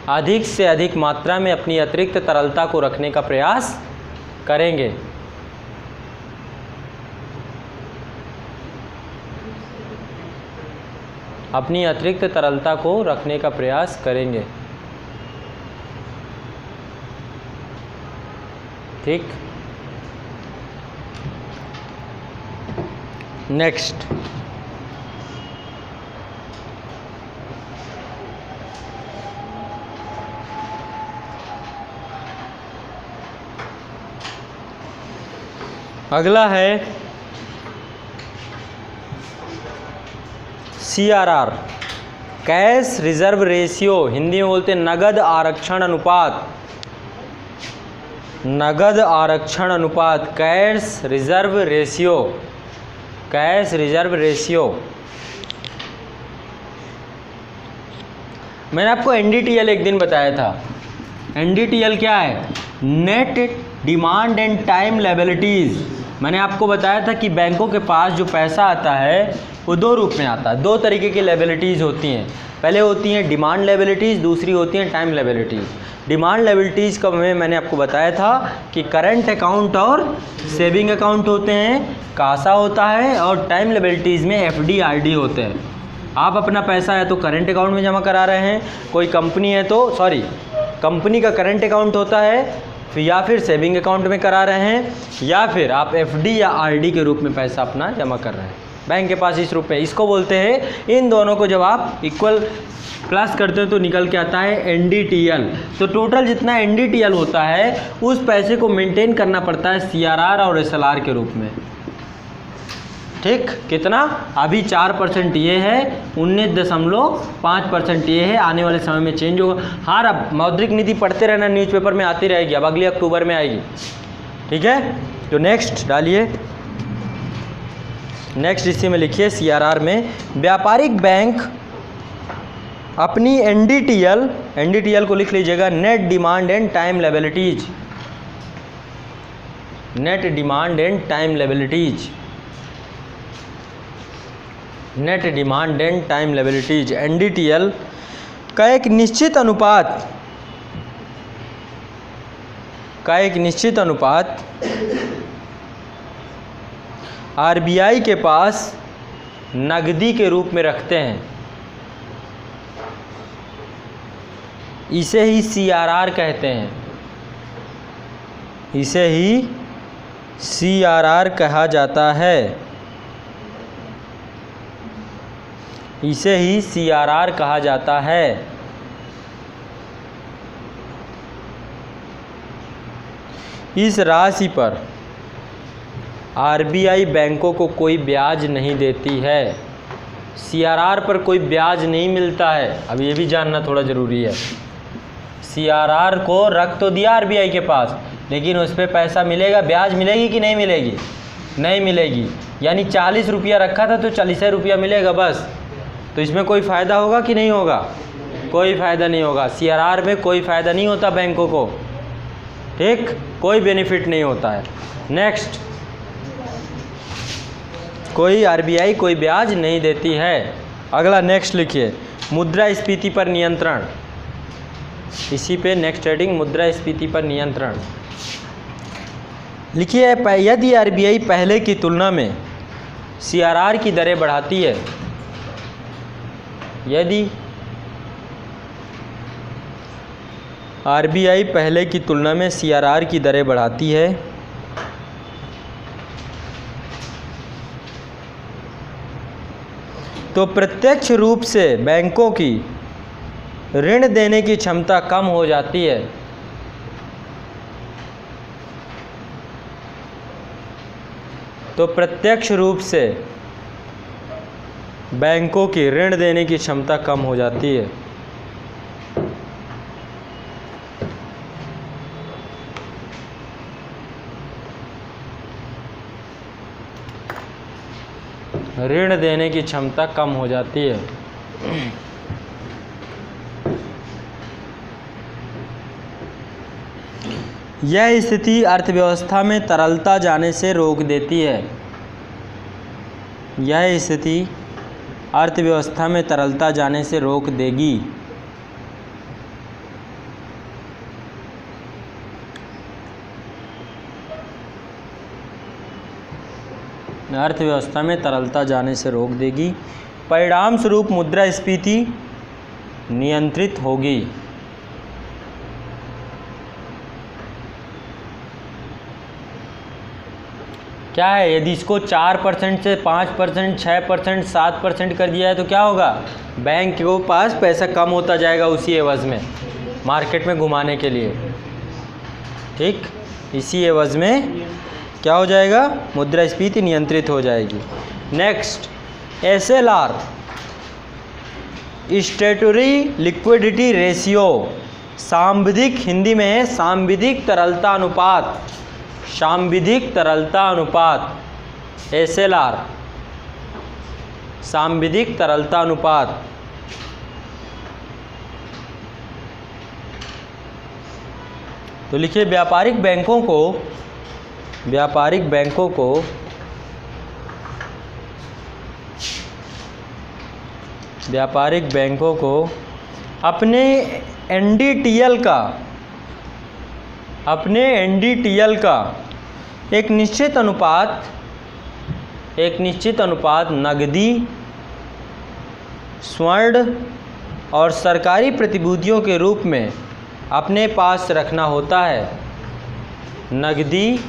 अधिक से अधिक मात्रा में अपनी अतिरिक्त तरलता को रखने का प्रयास करेंगे। अपनी अतिरिक्त तरलता को रखने का प्रयास करेंगे। ठीक, नेक्स्ट, अगला है CRR, cash reserve ratio, Hindi में बोलते हैं नगद आरक्षण अनुपात। नगद आरक्षण अनुपात, cash reserve ratio, cash reserve ratio. मैंने आपको NDTL एक दिन बताया था। NDTL क्या है? Net demand and time liabilities. मैंने आपको बताया था कि बैंकों के पास जो पैसा आता है वो दो रूप में आता है। दो तरीके की लायबिलिटीज़ होती हैं। पहले होती हैं डिमांड लायबिलिटीज़, दूसरी होती हैं टाइम लायबिलिटीज़। डिमांड लायबिलिटीज़ का मैंने आपको बताया था कि करंट अकाउंट और सेविंग अकाउंट होते हैं, कासा होता है, और टाइम लायबिलिटीज़ में FD RD होते हैं। आप अपना पैसा या तो करंट अकाउंट में जमा करा रहे हैं, कोई कंपनी है तो कंपनी का करंट अकाउंट होता है, या फिर सेविंग अकाउंट में करा रहे हैं, या फिर आप FD या RD के रूप में पैसा अपना जमा कर रहे हैं बैंक के पास इस रूप में। इसको बोलते हैं, इन दोनों को जब आप इक्वल प्लस करते हैं तो निकल के आता है NDTL। तो टोटल जितना NDTL होता है उस पैसे को मेंटेन करना पड़ता है CRR और SLR के रूप में। ठीक, कितना? अभी 4% ये है, 19.5% ये है, आने वाले समय में चेंज होगा। हाँ, अब मौद्रिक नीति पढ़ते रहना, न्यूज़पेपर में आती रहेगी, अब अगली अक्टूबर में आएगी। ठीक है, तो नेक्स्ट डालिए, नेक्स्ट इसी में लिखिए CRR में व्यापारिक बैंक अपनी NDTL को लिख लीजिएगा, net demand and time liabilities. Net demand and time liabilities, net demand and time liabilities, NDTL का एक निश्चित अनुपात RBI के पास नगदी के रूप में रखते हैं। इसे ही CRR कहते हैं, इसे ही CRR कहा जाता है, इसे ही CRR कहा जाता है। इस राशि पर RBI बैंकों को कोई ब्याज नहीं देती है। CRR पर कोई ब्याज नहीं मिलता है। अब ये भी जानना थोड़ा ज़रूरी है। CRR को रख तो दिया RBI के पास, लेकिन उस पर पैसा मिलेगा, ब्याज मिलेगी कि नहीं मिलेगी? नहीं मिलेगी। यानी 40 रुपया रखा था तो 40 रुपया मिलेगा बस, तो इसमें कोई फ़ायदा होगा कि नहीं होगा? कोई फ़ायदा नहीं होगा। CRR में कोई फ़ायदा नहीं होता बैंकों को, ठीक, कोई बेनिफिट नहीं होता है। नेक्स्ट, कोई RBI कोई ब्याज नहीं देती है। अगला नेक्स्ट लिखिए, मुद्रास्फीति पर नियंत्रण। इसी पे नेक्स्ट हेडिंग, मुद्रास्फीति पर नियंत्रण। लिखिए, यदि RBI पहले की तुलना में CRR की दरें बढ़ाती है, यदि RBI पहले की तुलना में CRR की दरें बढ़ाती है तो प्रत्यक्ष रूप से बैंकों की ऋण देने की क्षमता कम हो जाती है। तो प्रत्यक्ष रूप से बैंकों की ऋण देने की क्षमता कम हो जाती है। ऋण देने की क्षमता कम हो जाती है। यह स्थिति अर्थव्यवस्था में तरलता जाने से रोक देती है। यह स्थिति अर्थव्यवस्था में तरलता जाने से रोक देगी। अर्थव्यवस्था में तरलता जाने से रोक देगी। परिणाम स्वरूप मुद्रास्फीति नियंत्रित होगी। क्या है, यदि इसको 4% से 5%, 6%, 7% कर दिया है तो क्या होगा? बैंक के पास पैसा कम होता जाएगा उसी एवज में, मार्केट में घुमाने के लिए, ठीक, इसी एवज में क्या हो जाएगा? मुद्रास्फीति नियंत्रित हो जाएगी। Next, SLR, statutory liquidity ratio, सांविधिक, हिंदी में है सांविधिक तरलता अनुपात, सांविधिक तरलता अनुपात, SLR, सांविधिक तरलता अनुपात। तो लिखिए, व्यापारिक बैंकों को अपने NDTL का एक निश्चित अनुपात नगदी, स्वर्ण और सरकारी प्रतिभूतियों के रूप में अपने पास रखना होता है। नगदी,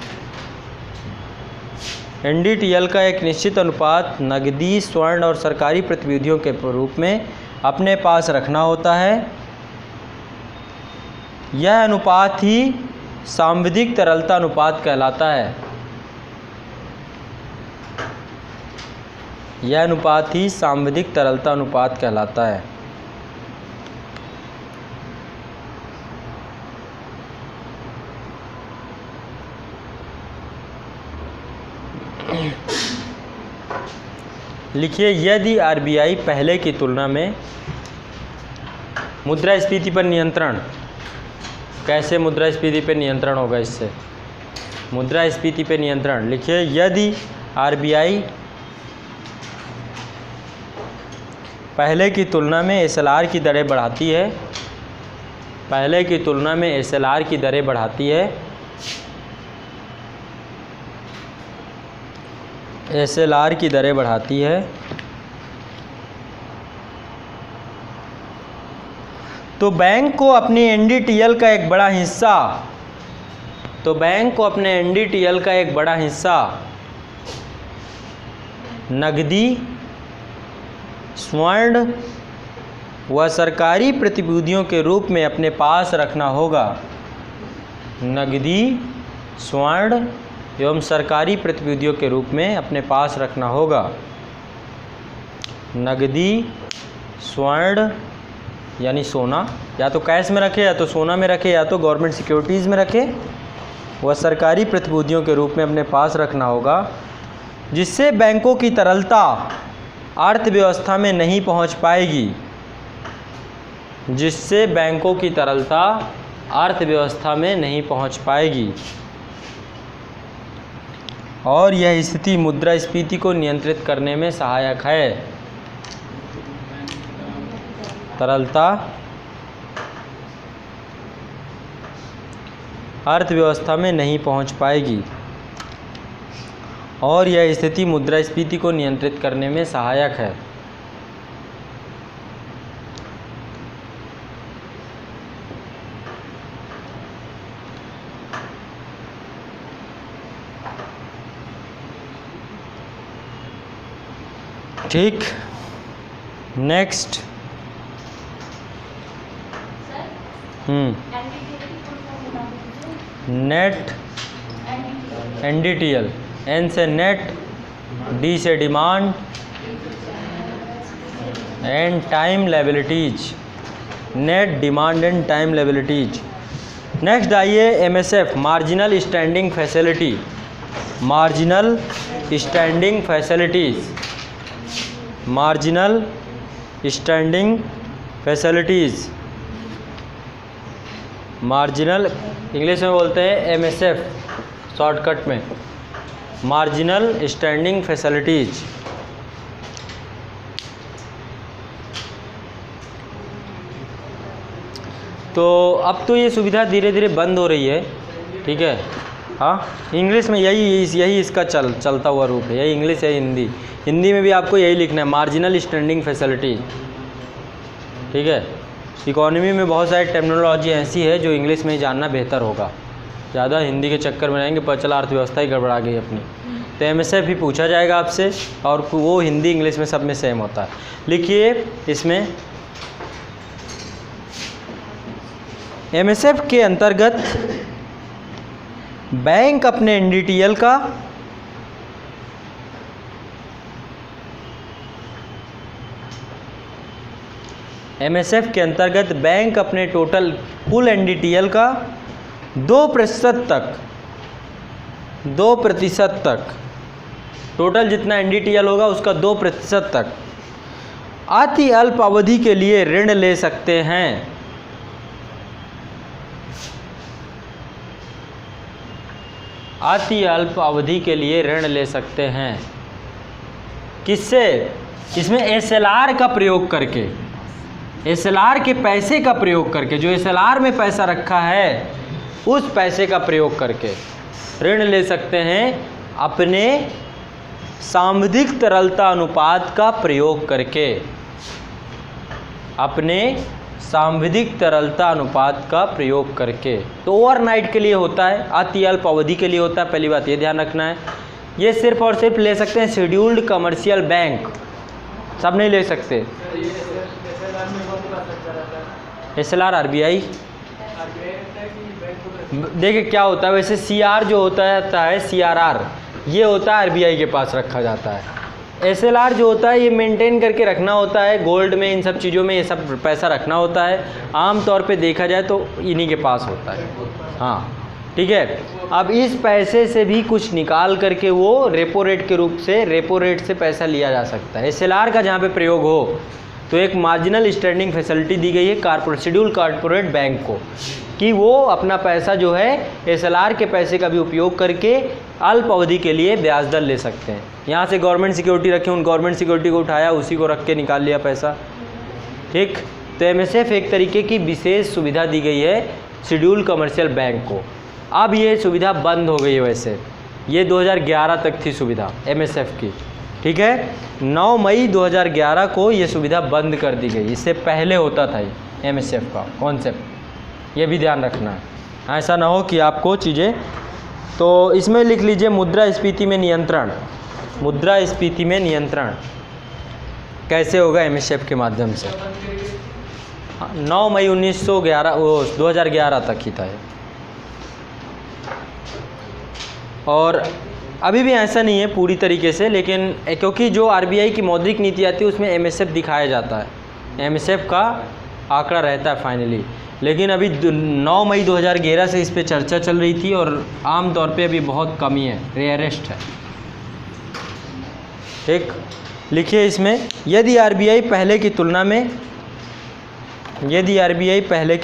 NDTL का एक निश्चित अनुपात नगदी, स्वर्ण और सरकारी प्रतिभूतियों के रूप में अपने पास रखना होता है। यह अनुपात ही सांविधिक तरलता अनुपात कहलाता है। यह अनुपात ही सांविधिक तरलता अनुपात कहलाता है। लिखिए, यदि RBI पहले की तुलना में मुद्रास्फीति पर नियंत्रण, कैसे मुद्रास्फीति पर नियंत्रण होगा? इससे मुद्रास्फीति पर नियंत्रण, लिखिए, यदि RBI पहले की तुलना में SLR की दरें बढ़ाती है, पहले की तुलना में SLR की दरें बढ़ाती है, SLR की दरें बढ़ाती है, तो बैंक को अपनी NDTL का एक बड़ा हिस्सा, नगदी, स्वर्ण व सरकारी प्रतिभूतियों के रूप में अपने पास रखना होगा। नगदी, स्वर्ण एवं सरकारी प्रतिभूतियों के रूप में अपने पास रखना होगा। नगदी, स्वर्ण यानी सोना, या तो कैश में रखे, या तो सोना में रखे, या तो गवर्नमेंट सिक्योरिटीज़ में रखे, वह सरकारी प्रतिभूतियों के रूप में अपने पास रखना होगा, जिससे बैंकों की तरलता अर्थव्यवस्था में नहीं पहुंच पाएगी, जिससे बैंकों की तरलता अर्थव्यवस्था में नहीं पहुंच पाएगी और यह स्थिति मुद्रास्फीति को नियंत्रित करने में सहायक है। तरलता अर्थव्यवस्था में नहीं पहुंच पाएगी और यह स्थिति मुद्रास्फीति को नियंत्रित करने में सहायक है। ठीक, नेक्स्ट। नेट NDTL, N से नेट, D से demand and time liabilities. Net, demand and time liabilities. Next आइए MSF, marginal standing facility. Marginal standing facilities, marginal standing facilities, marginal English में बोलते हैं MSF शॉर्टकट में, मार्जिनल स्टैंडिंग फैसिलिटीज़। तो अब तो ये सुविधा धीरे धीरे बंद हो रही है, ठीक है। हाँ, इंग्लिश में यही इसका चलता हुआ रूप है, यही इंग्लिश है। हिंदी में भी आपको यही लिखना है, मार्जिनल स्टैंडिंग फैसिलिटी, ठीक है। इकोनॉमी में बहुत सारी टेक्नोलॉजी ऐसी है जो इंग्लिश में ही जानना बेहतर होगा, ज़्यादा हिंदी के चक्कर में रहेंगे पता चला अर्थव्यवस्था ही गड़बड़ा गई अपनी। तो MSF भी पूछा जाएगा आपसे और वो हिंदी इंग्लिश में सब में सेम होता है। लिखिए इसमें MSF के अंतर्गत बैंक अपने NDTL का MSF के अंतर्गत बैंक अपने टोटल कुल NDTL का 2% तक टोटल जितना NDTL होगा उसका 2% तक अति अल्प अवधि के लिए ऋण ले सकते हैं। अति अल्प अवधि के लिए ऋण ले सकते हैं। किससे? इसमें SLR का प्रयोग करके, SLR के पैसे का प्रयोग करके, जो SLR में पैसा रखा है उस पैसे का प्रयोग करके ऋण ले सकते हैं अपने सांविधिक तरलता अनुपात का प्रयोग करके, अपने सांविधिक तरलता अनुपात का प्रयोग करके। तो ओवरनाइट के लिए होता है, अति अल्प अवधि के लिए होता है, पहली बात ये ध्यान रखना है। ये सिर्फ और सिर्फ ले सकते हैं शेड्यूल्ड कमर्शियल बैंक, सब नहीं ले सकते। SLR RBI देखिए क्या होता है, वैसे CR जो होता है CRR, ये होता है RBI के पास रखा जाता है। SLR जो होता है ये मेंटेन करके रखना होता है, गोल्ड में इन सब चीज़ों में ये सब पैसा रखना होता है। आम तौर पे देखा जाए तो इन्हीं के पास होता है, हाँ ठीक है। अब इस पैसे से भी कुछ निकाल करके वो रेपो रेट के रूप से, रेपो रेट से पैसा लिया जा सकता है। SLR का जहाँ पे प्रयोग हो तो एक मार्जिनल स्टैंडिंग फैसिलिटी दी गई है शेड्यूल कॉर्पोरेट बैंक को कि वो अपना पैसा जो है SLR के पैसे का भी उपयोग करके अल्प अवधि के लिए ब्याज दर ले सकते हैं। यहाँ से गवर्नमेंट सिक्योरिटी रखे, उन गवर्नमेंट सिक्योरिटी को उठाया, उसी को रख के निकाल लिया पैसा, ठीक। तो MSF एक तरीके की विशेष सुविधा दी गई है शेड्यूल कमर्शियल बैंक को। अब ये सुविधा बंद हो गई है, वैसे ये 2011 तक थी सुविधा MSF की, ठीक है। 9 मई 2011 को ये सुविधा बंद कर दी गई, इससे पहले होता था ये MSF का कॉन्सेप्ट, ये भी ध्यान रखना है, ऐसा ना हो कि आपको चीज़ें। तो इसमें लिख लीजिए मुद्रास्फीति में नियंत्रण। मुद्रास्फीति में नियंत्रण कैसे होगा? MSF के माध्यम से। 9 मई 2011 तक ही था ये। और अभी भी ऐसा नहीं है पूरी तरीके से, लेकिन क्योंकि जो RBI की मौद्रिक नीति आती है उसमें MSF दिखाया जाता है, MSF का आंकड़ा रहता है फाइनली। लेकिन अभी 9 मई 2011 से इस पे चर्चा चल रही थी और आम तौर पे अभी बहुत कमी है, रेयरेस्ट है, ठीक। लिखिए इसमें, यदि आरबीआई पहले की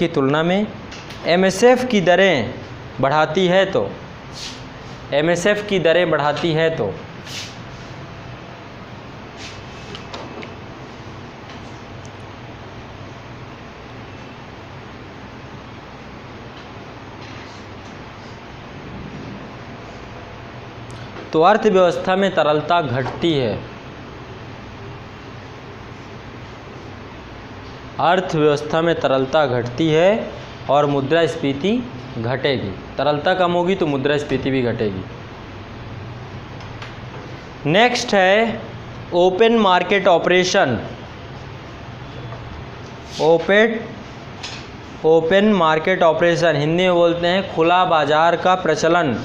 तुलना में एमएसएफ की दरें बढ़ाती है तो अर्थव्यवस्था में तरलता घटती है। अर्थव्यवस्था में तरलता घटती है और मुद्रास्फीति घटेगी। तरलता कम होगी तो मुद्रास्फीति भी घटेगी। नेक्स्ट है open market operation. Open market operation Hindi में बोलते हैं खुला बाजार का प्रचलन।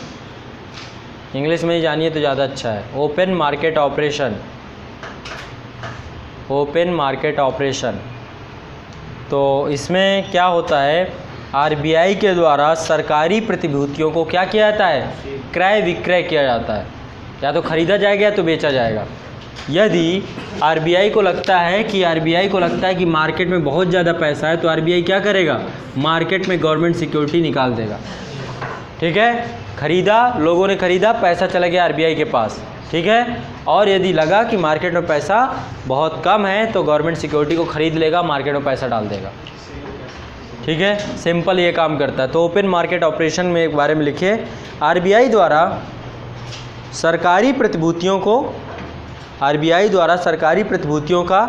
इंग्लिश में ही जानिए तो ज़्यादा अच्छा है। Open market operation. तो इसमें क्या होता है, आरबीआई के द्वारा सरकारी प्रतिभूतियों को क्या किया जाता है, क्रय विक्रय किया जाता है। या तो खरीदा जाएगा या तो बेचा जाएगा। यदि आरबीआई को लगता है कि मार्केट में बहुत ज़्यादा पैसा है तो आरबीआई क्या करेगा, मार्केट में गवर्नमेंट सिक्योरिटी निकाल देगा। ठीक है, खरीदा, लोगों ने खरीदा, पैसा चला गया आरबीआई के पास। ठीक है, और यदि लगा कि मार्केट में पैसा बहुत कम है तो गवर्नमेंट सिक्योरिटी को खरीद लेगा, मार्केट में पैसा डाल देगा। ठीक है, सिंपल ये काम करता है। तो ओपन मार्केट ऑपरेशन में एक बारे में लिखिए, आरबीआई द्वारा सरकारी प्रतिभूतियों का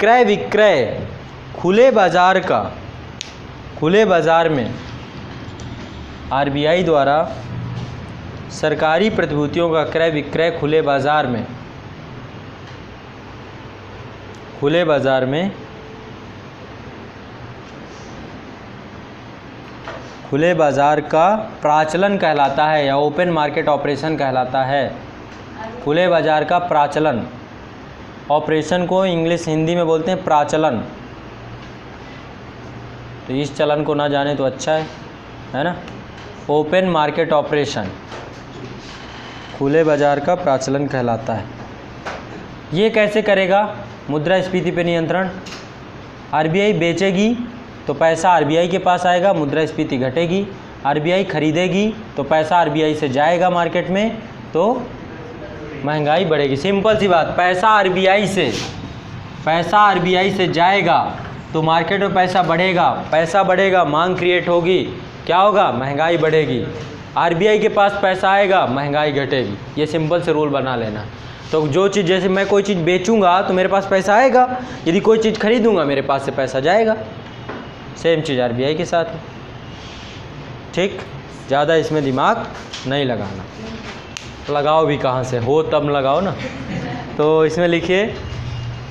क्रय विक्रय खुले बाजार में आरबीआई द्वारा सरकारी प्रतिभूतियों का क्रय विक्रय खुले बाजार का प्राचलन कहलाता है या ओपन मार्केट ऑपरेशन कहलाता है। खुले बाजार का प्राचलन, ऑपरेशन को हिंदी में बोलते हैं प्राचलन। तो इस चलन को ना जाने तो अच्छा है ना। ओपन मार्केट ऑपरेशन खुले बाजार का प्राचलन कहलाता है। ये कैसे करेगा, मुद्रास्फीति पे नियंत्रण। आरबीआई बेचेगी तो पैसा आरबीआई के पास आएगा, मुद्रास्फीति घटेगी। आरबीआई खरीदेगी तो पैसा आरबीआई से जाएगा मार्केट में, तो महंगाई बढ़ेगी। सिंपल सी बात, पैसा आरबीआई से जाएगा तो मार्केट में पैसा बढ़ेगा, मांग क्रिएट होगी, क्या होगा, महंगाई बढ़ेगी। आरबीआई के पास पैसा आएगा, महंगाई घटेगी। ये सिंपल से रूल बना लेना। तो जो चीज़, जैसे मैं कोई चीज़ बेचूंगा तो मेरे पास पैसा आएगा, यदि कोई चीज़ खरीदूंगा मेरे पास से पैसा जाएगा। सेम चीज़ आरबीआई के साथ है। ठीक, ज़्यादा इसमें दिमाग नहीं लगाना। लगाओ भी कहाँ से, हो तब लगाओ ना। तो इसमें लिखिए,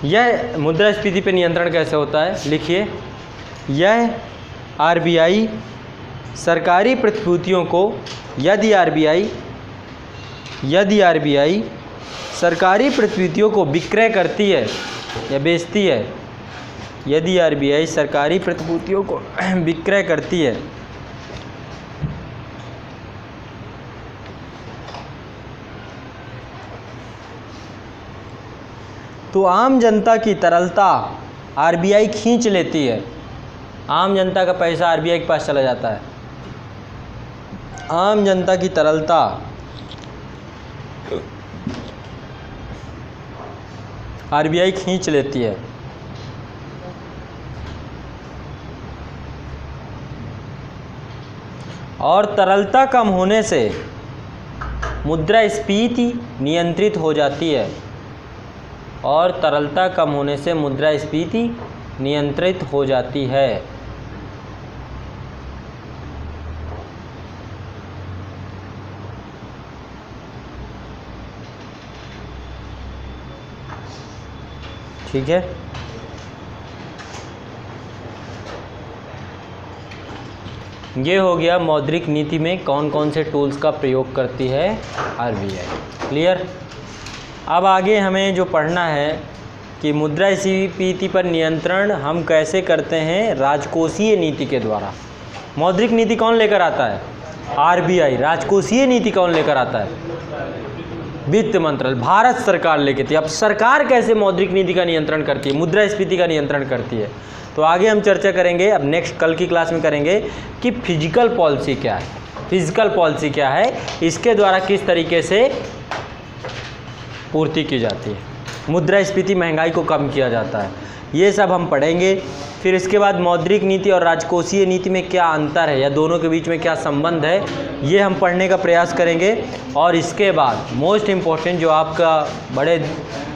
यह मुद्रास्फीति पे नियंत्रण कैसे होता है। लिखिए, यह आरबीआई सरकारी प्रतिभूतियों को, यदि आरबीआई सरकारी प्रतिभूतियों को विक्रय करती है या बेचती है, यदि आरबीआई सरकारी प्रतिभूतियों को विक्रय करती है तो आम जनता की तरलता आरबीआई खींच लेती है। आम जनता का पैसा आरबीआई के पास चला जाता है। आम जनता की तरलता आरबीआई खींच लेती है। और तरलता कम होने से मुद्रास्फीति नियंत्रित हो जाती है। और तरलता कम होने से मुद्रास्फीति नियंत्रित हो जाती है। ठीक है, ये हो गया मौद्रिक नीति में कौन कौन से टूल्स का प्रयोग करती है आरबीआई। क्लियर। अब आगे हमें जो पढ़ना है कि मुद्रास्फीति पर नियंत्रण हम कैसे करते हैं, राजकोषीय नीति के द्वारा। मौद्रिक नीति कौन लेकर आता है, आरबीआई। राजकोषीय नीति कौन लेकर आता है, वित्त मंत्रालय, भारत सरकार लेके थी। अब सरकार कैसे मौद्रिक नीति का नियंत्रण करती है, मुद्रास्फीति का नियंत्रण करती है, तो आगे हम चर्चा करेंगे। अब नेक्स्ट कल की क्लास में करेंगे कि फिजिकल पॉलिसी क्या है, फिजिकल पॉलिसी क्या है, इसके द्वारा किस तरीके से पूर्ति की जाती है, मुद्रास्फीति महंगाई को कम किया जाता है, ये सब हम पढ़ेंगे। फिर इसके बाद मौद्रिक नीति और राजकोषीय नीति में क्या अंतर है या दोनों के बीच में क्या संबंध है, ये हम पढ़ने का प्रयास करेंगे। और इसके बाद मोस्ट इम्पोर्टेंट जो आपका बड़े,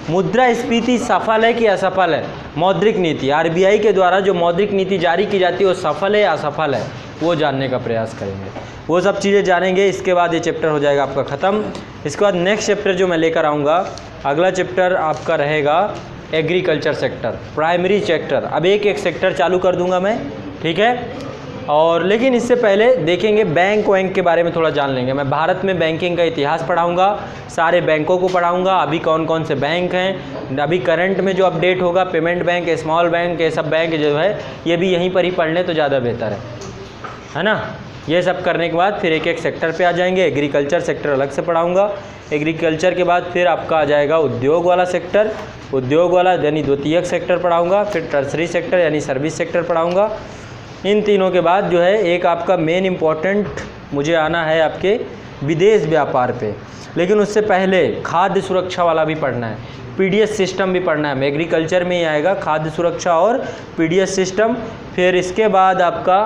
मुद्रास्फीति सफल है कि असफल है, मौद्रिक नीति आरबीआई के द्वारा जो मौद्रिक नीति जारी की जाती है वो सफल है या असफल है, वो जानने का प्रयास करेंगे, वो सब चीज़ें जानेंगे। इसके बाद ये चैप्टर हो जाएगा आपका ख़त्म। इसके बाद नेक्स्ट चैप्टर जो मैं लेकर आऊँगा, अगला चैप्टर आपका रहेगा एग्रीकल्चर सेक्टर, प्राइमरी सेक्टर। अब एक एक सेक्टर चालू कर दूंगा मैं, ठीक है। और लेकिन इससे पहले देखेंगे बैंक वैंक के बारे में थोड़ा जान लेंगे। मैं भारत में बैंकिंग का इतिहास पढ़ाऊंगा, सारे बैंकों को पढ़ाऊंगा, अभी कौन कौन से बैंक हैं, अभी करंट में जो अपडेट होगा, पेमेंट बैंक, स्मॉल बैंक, ये सब बैंक जो है ये भी यहीं पर ही पढ़ लें तो ज़्यादा बेहतर है ना। ये सब करने के बाद फिर एक एक सेक्टर पे आ जाएंगे। एग्रीकल्चर सेक्टर अलग से पढ़ाऊंगा। एग्रीकल्चर के बाद फिर आपका आ जाएगा उद्योग वाला सेक्टर, उद्योग वाला यानी द्वितीयक सेक्टर पढ़ाऊंगा। फिर टर्सरी सेक्टर यानी सर्विस सेक्टर पढ़ाऊंगा। इन तीनों के बाद जो है एक आपका मेन इम्पॉर्टेंट मुझे आना है आपके विदेश व्यापार पे, लेकिन उससे पहले खाद्य सुरक्षा वाला भी पढ़ना है, पीडीएस सिस्टम भी पढ़ना है। एग्रीकल्चर में ही आएगा खाद्य सुरक्षा और पीडीएस सिस्टम। फिर इसके बाद आपका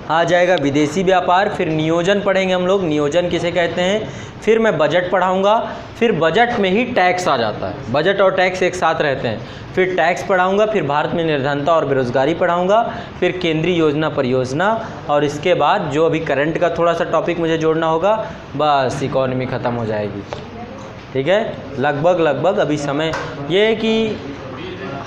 आ जाएगा विदेशी व्यापार, फिर नियोजन पढ़ेंगे हम लोग, नियोजन किसे कहते हैं। फिर मैं बजट पढ़ाऊंगा, फिर बजट में ही टैक्स आ जाता है, बजट और टैक्स एक साथ रहते हैं। फिर टैक्स पढ़ाऊंगा, फिर भारत में निर्धनता और बेरोजगारी पढ़ाऊंगा, फिर केंद्रीय योजना परियोजना, और इसके बाद जो अभी करंट का थोड़ा सा टॉपिक मुझे जोड़ना होगा, बस इकोनॉमी ख़त्म हो जाएगी। ठीक है, लगभग अभी समय ये है कि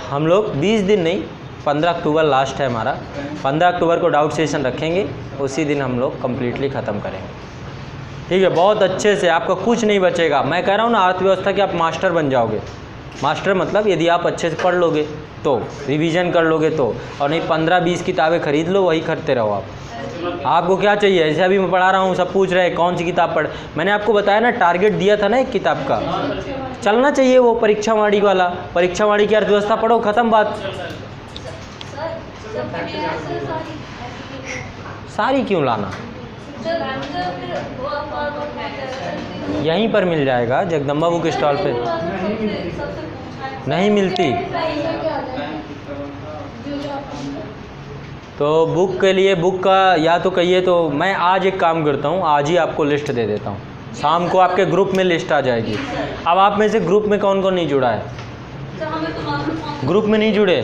हम लोग 20 दिन नहीं, 15 अक्टूबर लास्ट है हमारा, 15 अक्टूबर को डाउट सेशन रखेंगे, उसी दिन हम लोग कम्प्लीटली ख़त्म करेंगे। ठीक है, बहुत अच्छे से, आपका कुछ नहीं बचेगा। मैं कह रहा हूँ ना, अर्थव्यवस्था के आप मास्टर बन जाओगे। मास्टर मतलब यदि आप अच्छे से पढ़ लोगे तो, रिवीजन कर लोगे तो, और नहीं 15-20 किताबें खरीद लो, वही करते रहो आप। आपको क्या चाहिए, जैसे अभी मैं पढ़ा रहा हूँ, सब पूछ रहे हैं कौन सी किताब पढ़, मैंने आपको बताया ना टारगेट दिया था ना एक किताब का, चलना चाहिए वो परीक्षावाणी वाला, परीक्षावाणी की अर्थव्यवस्था पढ़ो, ख़त्म बात। सारी क्यों लाना, यहीं पर मिल जाएगा जगदम्बा बुक स्टॉल पे। नहीं मिलती तो बुक के लिए, बुक का या तो कहिए तो मैं आज एक काम करता हूँ, आज ही आपको लिस्ट दे देता हूँ, शाम को आपके ग्रुप में लिस्ट आ जाएगी। अब आप में से ग्रुप में कौन कौन नहीं जुड़ा है, ग्रुप में नहीं जुड़े,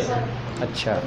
अच्छा